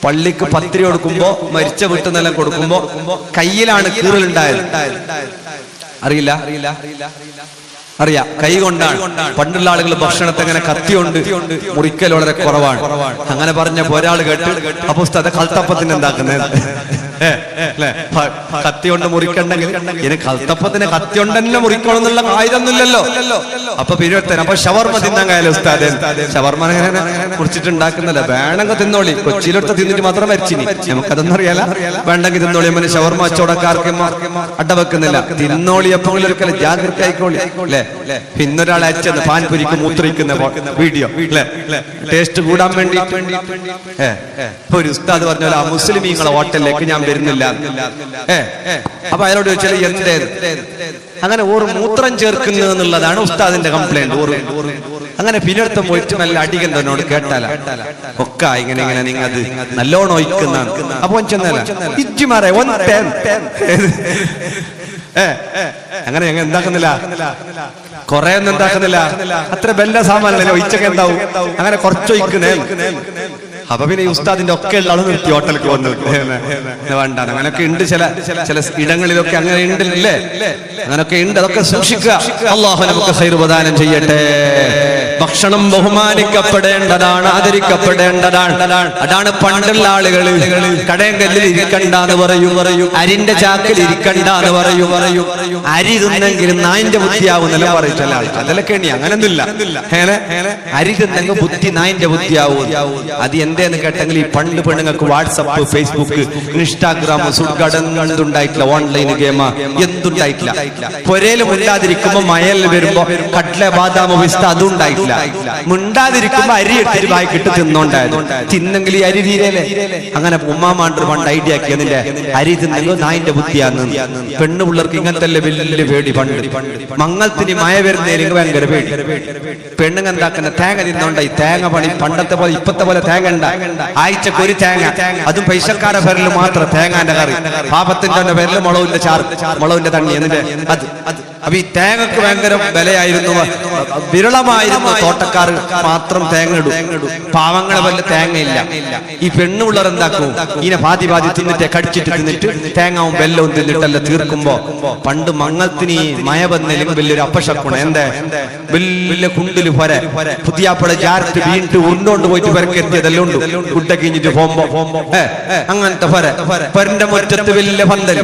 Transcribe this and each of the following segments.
പള്ളിക്ക് പത്തിരി കൊടുക്കുമ്പോ, മരിച്ച വീട്ടുന്നെല്ലാം കൊടുക്കുമ്പോ കയ്യിലാണ് കീറലുണ്ടായത്. അറിയില്ല? അറിയാം, കൈ കൊണ്ടാണ്. പണ്ടുള്ള ആളുകൾ ഭക്ഷണത്തെ അങ്ങനെ കത്തിയുണ്ട് മുറിക്കൽ വളരെ കുറവാണ്. അങ്ങനെ പറഞ്ഞപ്പോ ഒരാൾ കേട്ട്, അപ്പൊ ഉസ്താദ് കൽത്തപ്പത്തിന് എന്താക്കുന്നത്? കത്തി കൊണ്ട് മുറിക്കണ്ടെങ്കിൽ ഇനി കൽത്തപ്പത്തിന് കത്തി കൊണ്ട് തന്നെ മുറിക്കണം എന്നുള്ള ആയുധമൊന്നുമില്ലല്ലോ. അപ്പൊ പിരിവെത്തൻ അപ്പൊ ഷവർമ തിന്നാൻ കാര്യം ഉസ്താദ്. ഷവർമ കുറിച്ചിട്ടുണ്ടാക്കുന്നല്ല, വേണമെങ്കിൽ തിന്നോളി. കൊച്ചിയിലെടുത്ത് തിന്നിട്ട് മാത്രം മരിച്ചിനി, നമുക്കതൊന്നും അറിയാല. വേണ്ടെങ്കിൽ തിന്നോളി. അമ്മ ഷവർമ കച്ചവടക്കാർക്കും അടവെക്കുന്നില്ല. തിന്നോളി എപ്പോഴും ഒരിക്കലും ജാഗ്രത ആയിക്കോളി അല്ലെ. പിന്നൊരാളെ അയച്ചെന്ന് പാൻപുരിക്ക് മൂത്രിക്കുന്ന വീഡിയോ ടേസ്റ്റ് കൂടാൻ വേണ്ടി ഒരു ഉസ്താദ് പറഞ്ഞ മുസ്ലിമീങ്ങളെ ഹോട്ടലിലേക്ക് ഞാൻ വരുന്നില്ല. അപ്പൊ അയാളോട് ചോദിച്ചാൽ എന്തേ? അങ്ങനെ ഓറ് മൂത്രം ചേർക്കുന്നത് എന്നുള്ളതാണ് ഉസ്താദിന്റെ കംപ്ലൈന്റ്. അങ്ങനെ പിന്നെടുത്ത് പോയിട്ട് നല്ല അടികൻ തന്നോട് കേട്ടാല ഒക്കെ ഇങ്ങനെ ഇങ്ങനെ നിങ്ങൾ അത് നല്ലോണം ഒഴിക്കുന്ന. അപ്പൊ ചെന്നല്ല ഇജ്ജിമാരെ അങ്ങനെ ഞങ്ങൾ എന്താക്കുന്നില്ല, കൊറേ ഒന്നും എന്താക്കുന്നില്ല. അത്ര ബെല്ല സാമാനല്ലോ, ഒഴിച്ചൊക്കെ എന്താവും. അങ്ങനെ കുറച്ചൊഴിക്കുന്നേ. അപ്പൊ പിന്നെ ഈ ഉസ്താദിന്റെ ഒക്കെ ഉള്ള ആള് നിർത്തി ഹോട്ടലിലേക്ക് വന്നു. വേണ്ട, അങ്ങനെയൊക്കെ ഉണ്ട് ചില ഇടങ്ങളിലൊക്കെ അങ്ങനെ ഉണ്ടല്ലേ, അങ്ങനൊക്കെ ഉണ്ട്. അതൊക്കെ സൂക്ഷിക്കുക. അല്ലാഹു നമുക്ക് ഖൈർ പ്രദാനം ചെയ്യട്ടെ. ഭക്ഷണം ബഹുമാനിക്കപ്പെടേണ്ടതാണ്, ആദരിക്കപ്പെടേണ്ടതാണ്. അതാണ് പണ്ടുള്ള ആളുകൾ കടയങ്കല്ലിൽ ഇരിക്കണ്ടെന്ന് പറയും, അരിന്റെ ചാക്കിൽ ഇരിക്കണ്ടെന്ന് പറയും. അരി തിന്നെങ്കിലും നായിന്റെ ബുദ്ധിയാവുന്നല്ല പറയും ചില ആൾ. അതിലൊക്കെ എണ്ണി അങ്ങനൊന്നുമില്ല. അരി തിന്നെങ്കിൽ ബുദ്ധി നായിന്റെ ബുദ്ധിയാവും. അത് എന്തേന്ന് കേട്ടെങ്കിൽ ഈ പണ്ട് പെണ്ണുങ്ങൾക്ക് വാട്സപ്പ്, ഫേസ്ബുക്ക്, ഇൻസ്റ്റാഗ്രാം സുഖടന്നുണ്ടായിട്ടില്ല. ഓൺലൈൻ ഗെയിം എന്തുണ്ടായിട്ടില്ല. പൊരയിലും ഇല്ലാതിരിക്കുമ്പോ മയൽ വരുമ്പോ കട്ല ബാദാം പിസ്ത അതും ഉണ്ടായിട്ടില്ല. മിണ്ടാതിരിക്കുമ്പോ അരി എടുത്തിട്ട് വായിക്കിട്ട് തിന്നോണ്ടായത്. തിന്നെങ്കിൽ ഈ അരി തീരല്ലേ. അങ്ങനെ ഉമ്മാമാണ്ട് പണ്ട് ഐഡിയ ആക്കി അതിന്റെ അരി തിന്നെങ്കിൽ നായിന്റെ ബുദ്ധിയാന്ന്. പെണ്ണു പിള്ളേർക്ക് ഇങ്ങനത്തെ വലിയ പേടി. പണ്ട് മംഗളത്തിന് മഴ വരുന്നതിലേക്ക് ഭയങ്കര പേടി. പെണ്ണുങ്ങൾ എന്താക്കുന്ന തേങ്ങ തിന്നോണ്ടായി. തേങ്ങ പണി പണ്ടത്തെ പോലെ ഇപ്പത്തെ പോലെ തേങ്ങ ഉണ്ട്. ആഴ്ചക്ക് ഒരു തേങ്ങ, അതും പൈസക്കാരുടെ പേരിൽ മാത്രം തേങ്ങാന്റെ കറി. പാപത്തിന്റെ പേരിൽ മുളവിന്റെ ചാറ്, മുളവിന്റെ തണ്ണി എന്നിട്ട് അത്. അപ്പൊ ഈ തേങ്ങക്ക് ഭയങ്കര വിലയായിരുന്നു, വിരളമായിരുന്നു. തോട്ടക്കാർ മാത്രം തേങ്ങ ഇടും, പാവങ്ങളെ വല്ല തേങ്ങയില്ല. ഈ പെണ്ണുള്ളവർ എന്താക്കും, ഇതിനെ പാതി തിന്നിട്ട് കടിച്ചിട്ട് തിന്നിട്ട് തേങ്ങാവും വെല്ലവും തിന്നിട്ടല്ല തീർക്കുമ്പോ. പണ്ട് മംഗളത്തിന് മയ വന്നില്ലെങ്കിൽ വലിയൊരു അപ്പശക്കുണ. എന്താ വലിയ കുണ്ടില് പൊര, പുതിയാപ്പട ജാരത്ത് വീണിട്ട് ഉരുണ്ടോണ്ട് പോയിട്ട് പെരക്കെത്തിയതെല്ലാം ഉണ്ട്. കുട്ട കഴിഞ്ഞിട്ട് പോകുമ്പോ അങ്ങനത്തെ പൊരന്റെ മുറ്റത്ത് വലിയ പന്തൽ.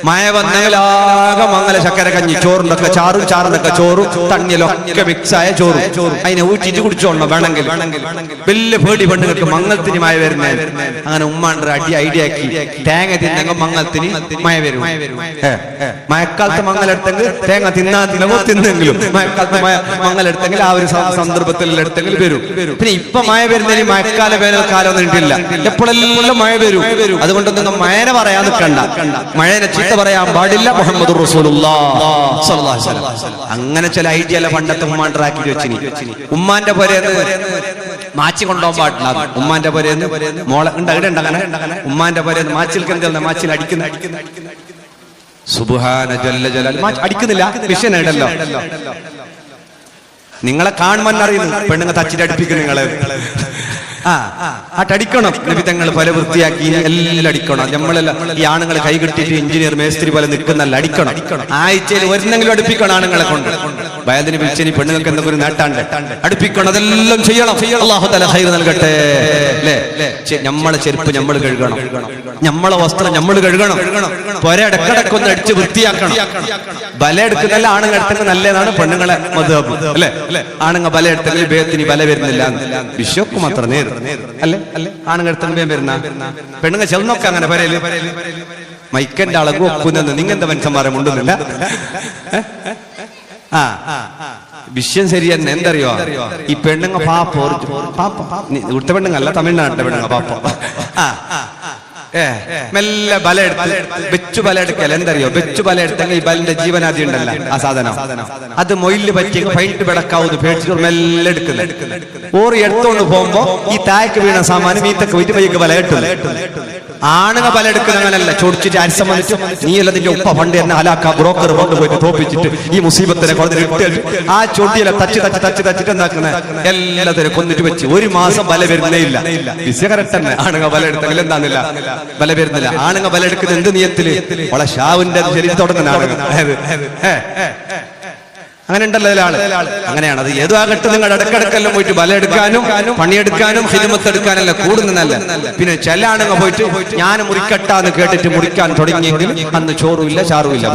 മയ വന്നെങ്കിൽ ആകെ മംഗല ശക്കര കഞ്ഞി, ചോറിനൊക്കെ ചാറും, ചാറിനൊക്കെ ചോറും, തണ്ണിയിലൊക്കെ മിക്സായ ചോറും. അതിനെ ഊറ്റിട്ട് കുടിച്ചോളണം വേണമെങ്കിൽ. വലിയ പേടി പെണ്ണുങ്ങൾക്ക് മംഗളത്തിന് മയ വരുന്നേ. അങ്ങനെ ഉമ്മാണ്ട് ഐഡിയ ആക്കി തേങ്ങ തിന്നെങ്കിൽ മംഗളത്തിന് മയ വരും. മഴക്കാലത്ത് മംഗലെടുത്തെങ്കിൽ തേങ്ങ തിന്നെങ്കിലും മഴക്കാലത്ത് മംഗലെടുത്തെങ്കിൽ ആ ഒരു സന്ദർഭത്തിൽ എടുത്തെങ്കിൽ വരും. പിന്നെ ഇപ്പൊ മഴ വരുന്നതിന് മഴക്കാല വേനൽക്കാലം ഒന്നും ഇട്ടില്ല. എപ്പോഴെല്ലാം മഴ വരും. അതുകൊണ്ടൊന്നും മഴനെ പറയാൻ നിൽക്കണ്ട, മഴനെ ചീത്ത പറയാൻ പാടില്ല. മുഹമ്മദുർ റസൂലുള്ളാഹ് സ്വല്ലല്ലാഹു അലൈഹി വസല്ലം അങ്ങനെ ചില ഐഡിയ പണ്ടത്തെ ഉമ്മാണ്ടാക്കി വെച്ചിനി. ഉമ്മാന്റെ പൊരേന്ന് മാച്ചി കൊണ്ടുപോകാൻ പാടില്ല. ഉമ്മാന്റെ പൊരേന്ന് മോളെ അങ്ങനെ ഉമ്മാന്റെ പൊരേന്ന് മാച്ചിൽ മാച്ചിൽ അടിക്കുന്ന സുബ്ഹാന ജല്ല ജലാൽ അടിക്കുന്നില്ല. മിഷൻ ഇടല്ലോ. നിങ്ങളെ കാണുമെന്ന് അറിയുന്നു. പെണ്ണുങ്ങൾ തച്ചിട്ട് അടിപ്പിക്കും നിങ്ങളെ. അടിക്കണം. നബി തങ്ങൾ പല വൃത്തിയാക്കി എല്ലാം അടിക്കണം. നമ്മളെല്ലാം ഈ ആണുങ്ങൾ കൈ കെട്ടിട്ട് എഞ്ചിനീയർ മേസ്ത്രി പോലെ നിൽക്കുന്നല്ല, അടിക്കണം. ആഴ്ചയിൽ ഒരെണ്ണെങ്കിലും അടുപ്പിക്കണം ആണുങ്ങളെ കൊണ്ട്. വയതിന് വിളിച്ചനി പെണ്ണുങ്ങൾക്ക് എന്തൊക്കെ ഒരു നേട്ടാണ്ട് അടുപ്പിക്കണം. അതെല്ലാം ചെയ്യണം. അല്ലാഹു തആല ഖൈർ നൽകട്ടെ. നമ്മളെ ചെരുപ്പ് നമ്മൾ കഴുകണം, നമ്മളെ വസ്ത്രം നമ്മൾ കഴുകണം. പൊര ഇടക്കിടക്കൊന്ന് അടിച്ച് വൃത്തിയാക്കണം. ബല എടുക്കുന്നല്ല ആണുങ്ങൾ എടുത്തെങ്കിൽ നല്ലതാണ് പെണ്ണുങ്ങളെ മദ്ഹബ് അല്ലെ. ആണുങ്ങൾ ബല എടുത്തെങ്കിൽ ബേത്തിന് ബല വരുന്നില്ല. വിശ്വക്ക് മാത്രം നേര് അല്ലേ. ആണുങ്ങൾ എടുത്തെങ്കിൽ ബേം വരുന്ന പെണ്ണുങ്ങൾ ചെന്നൊക്കെ അങ്ങനെ പരയില് മൈക്കന്റെ അളവ് ഒക്കുന്നത്. നിങ്ങന്റെ മനുഷ്യന്മാരെ മുണ്ടുന്നില്ല. വിഷയം ശരി തന്നെ. എന്തറിയോ, ഈ പെണ്ണുങ്ങ പാപ്പ ഇവിടുത്തെ പെണ്ണുങ്ങല്ല, തമിഴ്നാട്ടിലെ പെണ്ണുങ്ങ പാപ്പ മെല്ലെ ബല എടുത്ത് വെച്ചു ബല എടുക്കൽ എന്തറിയോ? വെച്ചു ബല എടുത്തെങ്കിൽ ഈ ബലിന്റെ ജീവനാദി ഉണ്ടല്ല ആ സാധനം, അത് മൊയില് പറ്റി ഫൈറ്റ് പിടക്കാവുന്ന പേടിച്ചിട്ട് മെല്ലെ എടുക്കുന്നത്. ഓറി എടുത്തോണ്ട് പോകുമ്പോ ഈ താഴേക്ക് വീണ സാമാനം മീത്തൊക്കെ പോയിട്ട് പയ്യൊക്കെ ബല കിട്ടും. ആണുങ്ങ ബല എടുക്കുന്ന അങ്ങനല്ല. ചൊടിച്ചിട്ട് ആര് സംബന്ധിച്ചു നീയല്ല നിന്റെ ഉപ്പ പണ്ട് എന്നെ ഹലാക്ക ബ്രോക്കർ കൊണ്ടുപോയിട്ട് തോപ്പിച്ചിട്ട് ഈ മുസീബത്തിനെ കൊണ്ടിട്ട് ആ ചൊടിയിലെ തച്ചിട്ട് എന്താക്കുന്നത് എല്ലാത്തിനും കൊന്നിട്ട് വെച്ച് 1 മാസം ബല വരുന്നേ ഇല്ല. കറക്റ്റ് തന്നെ. ആണുങ്ങ ബല എടുത്തെങ്കിൽ എന്താന്നില്ല ബല വരുന്നില്ല. ആണുങ്ങ ബല എടുക്കുന്ന എന്ത് നിയത്തില് വളെ ഷാവിന്റെ ശരീരത്തിൽ തുടങ്ങുന്ന ആണുങ്ങൾ അങ്ങനെ ഉണ്ടല്ലോ ആള്. അങ്ങനെയാണ് അത്. ഏതാകട്ടെ നിങ്ങൾ ഇടക്കിടക്കെല്ലാം പോയിട്ട് ബല എടുക്കാനും പണിയെടുക്കാനും ഹിദമത്ത് എടുക്കാനല്ല കൂടുന്നല്ല. പിന്നെ ചില ആണുങ്ങൾ പോയിട്ട് ഞാൻ മുറിക്കട്ടാന്ന് കേട്ടിട്ട് മുറിക്കാൻ തുടങ്ങിയെങ്കിൽ അന്ന് ചോറുമില്ല ചാറുമില്ല.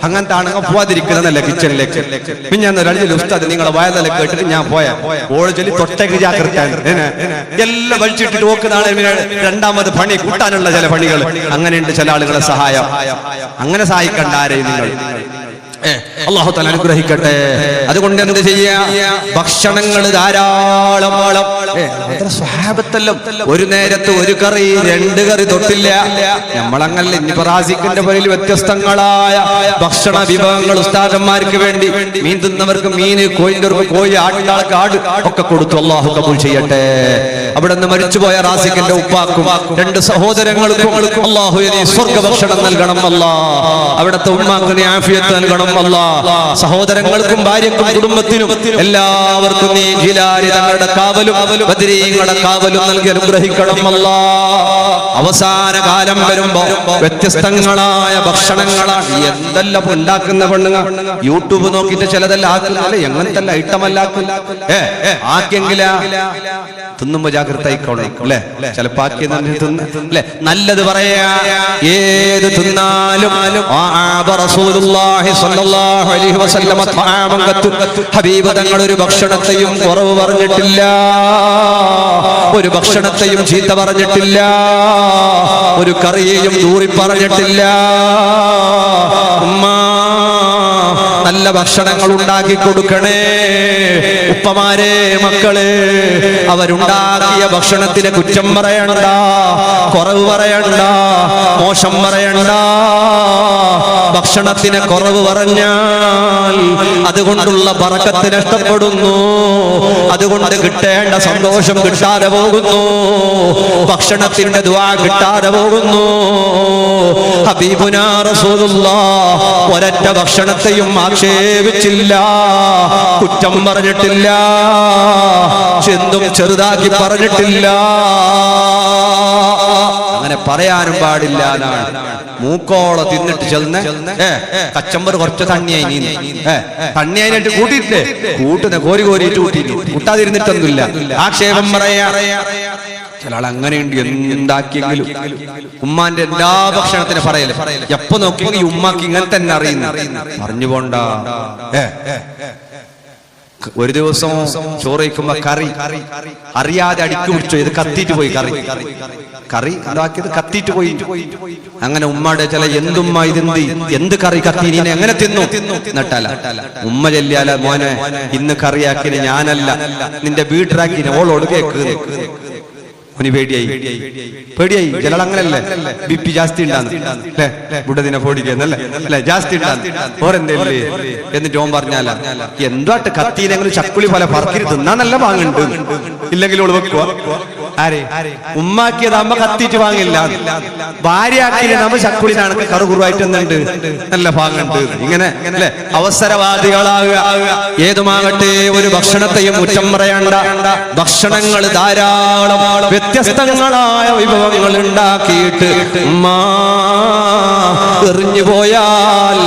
അങ്ങനത്തെ ആണുങ്ങൾ പോവാതിരിക്കുന്നതല്ല കിച്ചണിലേക്ക്. പിന്നെ ഞാൻ രണ്ടിൽ ഉസ്താദ് നിങ്ങളെ വയതല കേട്ടിട്ട് ഞാൻ പോയാ ഓഴി തൊട്ടേക്ക് ജാഗ്രത എല്ലാം വലിച്ചിട്ടിട്ട് നോക്കുന്നതാണ്. രണ്ടാമത് പണി കൂട്ടാനുള്ള ചില പണികൾ അങ്ങനെയുണ്ട്. ചില ആളുകളെ സഹായം അങ്ങനെ സഹായിക്കണ്ട ആരെയും നിങ്ങൾ. അല്ലാഹു തആല അനുഗ്രഹിക്കട്ടെ. അതുകൊണ്ട് എന്ത് ചെയ്യാ? ഭക്ഷണങ്ങൾ ധാരാളം. സ്വഹാബത്തെല്ലാം ഒരു നേരത്ത് 1 കറി 2 കറി തൊട്ടില്ല. നമ്മളങ്ങല്ല. ഇനിയിപ്പോ റാസിഖിന്റെ പേരിൽ വ്യത്യസ്തങ്ങളായ ഭക്ഷണ വിഭവങ്ങൾ ഉസ്താദന്മാർക്ക് വേണ്ടി മീൻ തിന്നവർക്ക് മീന്, കോഴിന്റെ കോഴി, ആടിനാൾക്ക് ആട് ഒക്കെ കൊടുത്തു. അല്ലാഹു കബൂൽ ചെയ്യട്ടെ. അവിടെ നിന്ന് മരിച്ചുപോയ റാസിഖിന്റെ ഉപ്പാക്കും 2 സഹോദരങ്ങൾക്കും അല്ലാഹു നീ സ്വർഗ്ഗ ഭക്ഷണം നൽകണം അല്ലാ. അവിടുത്തെ ഉമ്മാക്ക് നീ ആഫിയത്ത് നൽകണം അല്ലാ. സഹോദരങ്ങൾക്കും ഭാര്യക്കും കുടുംബത്തിനും എല്ലാവർക്കും നീ ജിലാരി തങ്ങളുടെ കാവലും ബദരീങ്ങളുടെ കാവലും നൽകി അനുഗ്രഹിക്കണം അല്ലാ. അവസാന കാലം വരുമ്പോ വ്യത്യസ്തങ്ങളായ ഭക്ഷണങ്ങളാണ് എന്തെല്ലാം ഉണ്ടാക്കുന്ന പെണ്ണുങ്ങൾ. യൂട്യൂബ് നോക്കിയിട്ട് ചിലതെല്ലാം ആക്കുന്നല്ലേ എങ്ങനത്തെ ഐറ്റമല്ല ആക്കിയെങ്കില തിന്നുമ്പോ ജാഗ്രത ആയിക്കോണം അല്ലെ. ചിലപ്പോ ആക്കി അല്ലെ നല്ലത് പറയാ. ഏത് തിന്നാലും ഹബീബ് തങ്ങൾ ഒരു ഭക്ഷണത്തെയും കുറവ് പറഞ്ഞിട്ടില്ല, ഒരു ഭക്ഷണത്തെയും ചീത്ത പറഞ്ഞിട്ടില്ല, ഒരു കറിയെയും ദൂറി പറഞ്ഞിട്ടില്ല. നല്ല ഭക്ഷണങ്ങൾ ഉണ്ടാക്കി കൊടുക്കണേ ഉപ്പമാരെ, മക്കളെ. അവരുണ്ടാക്കിയ ഭക്ഷണത്തിന് കുറ്റം പറയണ്ട, കുറവ് പറയണ്ട, മോശം പറയണ്ട. ഭക്ഷണത്തിന് കുറവ് പറഞ്ഞാൽ അതുകൊണ്ടുള്ള ബറക്കത്ത് നഷ്ടപ്പെടുന്നു, അതുകൊണ്ട് കിട്ടേണ്ട സന്തോഷം കിട്ടാതെ പോകുന്നു, ഭക്ഷണത്തിന്റെ ദുആ കിട്ടാതെ പോകുന്നു. ഹബീബുനാ റസൂലുള്ളാഹ് ഒരൊറ്റ ഭക്ഷണത്തെയും ആക്ഷേപിച്ചില്ല, കുറ്റം പറഞ്ഞിട്ടില്ല, ചെന്തും ചെറുതാക്കി പറഞ്ഞിട്ടില്ല. അങ്ങനെ പറയാനും പാടില്ല എന്നാണ്. മൂക്കോളം തിന്നിട്ട് ചെന്ന് കച്ചമ്പർ കുറച്ച് തണ്ണിയായിട്ട് കൂട്ടിയിട്ടില്ലേ, കൂട്ടുന്ന കോരി കോരിയിട്ട് കൂട്ടിയിട്ട് കൂട്ടാതിരുന്നിട്ടൊന്നുമില്ല. ആക്ഷേപം പറയാ. ചില ആൾ അങ്ങനെയുണ്ട്. എന്താക്കിയെങ്കിലും ഉമ്മാന്റെ എല്ലാ ഭക്ഷണത്തിനും പറയല്. എപ്പോ നോക്കിയെങ്കിൽ ഉമ്മാക്ക് ഇങ്ങനെ തന്നെ അറിയുന്നു. പറഞ്ഞു പോണ്ട. ഒരു ദിവസം ചോറ് വയ്ക്കുമ്പോ കറി അറിയാതെ അടിക്കു പിടിച്ചോ. ഇത് കത്തിയിട്ട് പോയി. കറി ഉണ്ടാക്കിയത് കത്തിയിട്ട് പോയി. അങ്ങനെ ഉമ്മയുടെ ചില എന്തുമ്മ ഇതെന്ത് എന്ത് കറി കത്തി നീ എങ്ങനെ തിന്നു എന്നിട്ടല്ല ഉമ്മ ചെല്ലിയാല മോനെ ഇന്ന് കറിയാക്കിന് ഞാനല്ല നിന്റെ വീട്ടിലാക്കിന് ഓളോട് കേക്ക്. പേടിയായി. ചില അങ്ങനല്ലേ BP ജാസ്തി ഉണ്ടാന്ന് അല്ലെ ബുഡതിനെ പേടിക്കുന്നല്ലേ അല്ലെ ജാസ്തി ഉണ്ടാന്ന് ഓരെന്തല്ലേ എന്നിട്ട് ഓൻ പറഞ്ഞാല എന്താട്ട് കത്തിയിലെങ്കിലും ചക്കുളി പോലെ പറക്കിരി തിന്നാന്നല്ല വാങ്ങുന്നുണ്ട്. ഇല്ലെങ്കിൽ ഓള് വെക്കുക. ആരെ ഉമ്മാക്കിയത് അമ്മ കത്തിയിട്ട് വാങ്ങില്ല. ഭാര്യയാക്കിയത് നമ്മ ചക്കുളിനാണ് കറുകുറുവായിട്ട് എന്തുണ്ട് നല്ല ഭാഗമുണ്ട്. ഇങ്ങനെ അല്ലെ അവസരവാദികളാകുക. ഏതുമാകട്ടെ ഒരു ഭക്ഷണത്തെയും കുറ്റം പറയണ്ട. ഭക്ഷണങ്ങൾ ധാരാളം വ്യത്യസ്തങ്ങളായ വിഭവങ്ങൾ ഉണ്ടാക്കിയിട്ട് എറിഞ്ഞു പോയാൽ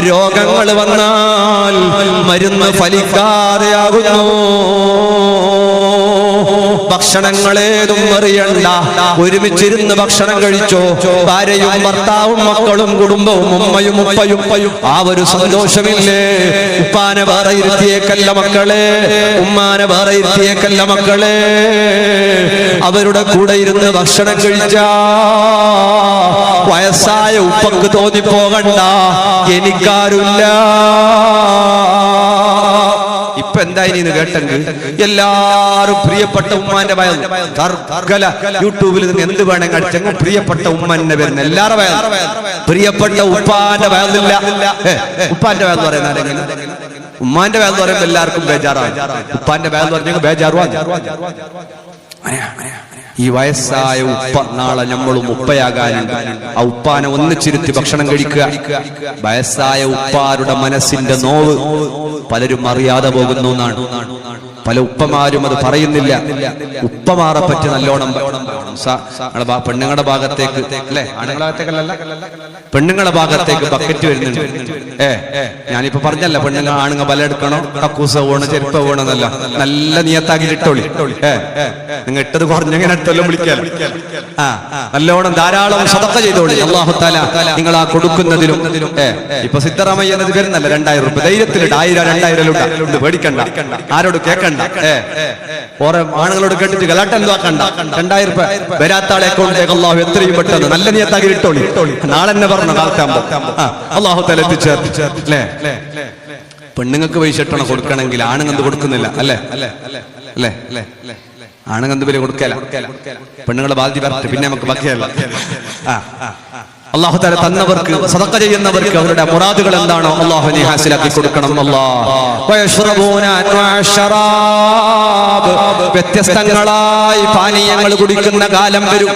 രോഗങ്ങൾ വന്നാൽ മരുന്ന് ഫലിക്കാതെയാകുന്നു. ഭക്ഷണങ്ങളേതും അറിയണ്ട, ഒരുമിച്ചിരുന്ന് ഭക്ഷണം കഴിച്ചോ. ഭാര്യയും ഭർത്താവും മക്കളും കുടുംബവും ഉമ്മയും ഉപ്പയും ആ ഒരു സന്തോഷമില്ലേ. ഉപ്പാനെ വേറെ ഇരുത്തിയേക്കല്ല മക്കളെ, ഉമ്മാനെ വേറെ ഇരുത്തിയേക്കല്ല മക്കളെ. അവരുടെ കൂടെ ഇരുന്ന് ഭക്ഷണം കഴിച്ച വയസ്സായ ഉപ്പക്ക് തോന്നിപ്പോകണ്ട എനിക്കാരുമില്ല. ഇപ്പൊ എന്തായിന്ന് കേട്ടെങ്കിൽ എല്ലാരും പ്രിയപ്പെട്ട ഉമ്മാന്റെ വയൽ യൂട്യൂബിൽ നിങ്ങൾ എന്ത് വേണമെങ്കിൽ അടിച്ചെങ്കിൽ പ്രിയപ്പെട്ട ഉമ്മന്റെ വരുന്ന എല്ലാവരുടെ വയൽ, പ്രിയപ്പെട്ട ഉപ്പാന്റെ വയലില്ല. ഉപ്പാന്റെ വയൽ പറയുന്ന ആരെങ്കിലും ഉമ്മാന്റെ വയൽ പറയുമ്പോൾ എല്ലാവർക്കും ബേജാറാണ്. ഉപ്പാന്റെ വയൽ പറഞ്ഞെങ്കിൽ ബേജാറുവാണ്. ഈ വയസ്സായ ഉപ്പ നാളെ നമ്മളും ഉപ്പയാകാനുണ്ട്. ആ ഉപ്പാനെ ഒന്നിച്ചിരുത്തി ഭക്ഷണം കഴിക്കുക. വയസ്സായ ഉപ്പാരുടെ മനസ്സിന്റെ നോവ് പലരും അറിയാതെ പോകുന്നു എന്നാണ്. പല ഉപ്പമാരും അത് പറയുന്നില്ല. ഉപ്പമാറെ പറ്റി നല്ലോണം പെണ്ണുങ്ങളുടെ ഭാഗത്തേക്ക് അല്ലെ, ആണുങ്ങളുടെ ഭാഗത്തേക്കല്ല, പെണ്ണുങ്ങളുടെ ഭാഗത്തേക്ക് ബക്കറ്റ് വരുന്നുണ്ട്. ഞാനിപ്പോ പറഞ്ഞല്ല പെണ്ണുങ്ങൾ ആണുങ്ങൾ ബലെടുക്കണോ, കക്കൂസ വീണോ, ചെരുപ്പ വീണെന്നല്ല, നല്ല നിയത്താക്കി ഇട്ടോളി. നിങ്ങൾ ഇട്ടത് കുറഞ്ഞെങ്ങനെ അടുത്തെല്ലാം വിളിക്കാലോ. നല്ലോണം ധാരാളം സദഖ ചെയ്തോളി. അല്ലാഹു തആല നിങ്ങൾ ആ കൊടുക്കുന്നതിലും ഇപ്പൊ സിദ്ധറാമയ്യ എന്നത് വരുന്നല്ല, 2000 രൂപ ധൈര്യത്തിലിട്ട് 1000-2000 പേടിക്കണ്ട, ആരോട് കേൾക്കണ്ട. ഓരോ ആണുങ്ങളോട് കേട്ടിട്ട് ഗലാട്ട എന്തോ ആക്കണ്ട. 2000 രൂപ വരാത്ത ആളെ അക്കൗണ്ടിലേക്ക് അല്ലാഹു എത്രയും പെട്ടെന്ന് നല്ല നിയത്താക്കി ഇട്ടോളി. നാളെ തന്നെ പറഞ്ഞു കാലത്താകുമ്പോ അല്ലാഹു തആല എത്തിച്ചേർത്ത് അല്ലേ. പെണ്ണുങ്ങൾക്ക് പൈസ ഇട്ടണം കൊടുക്കണമെങ്കിൽ ആണുങ്ങൾ കൊടുക്കുന്നില്ല അല്ലേ അല്ലേ അല്ലേ അല്ലേ ആണുങ്ങൾ എന്ത് പേര് കൊടുക്കല, പെണ്ണുങ്ങളെ ബാധ്യത പറഞ്ഞിട്ട് പിന്നെ നമുക്ക് ബാക്കിയല്ല. അല്ലാഹു തആല തന്നവർക്ക് സദഖ ചെയ്യുന്നവർക്ക് അവരുടെ മുറാദുകൾ എന്താണോ അല്ലാഹുവിനെ ഹാസിലാക്കി കൊടുക്കണം. വ്യത്യസ്തങ്ങളായി പാനീയങ്ങൾ കുടിക്കുന്ന കാലം വരും.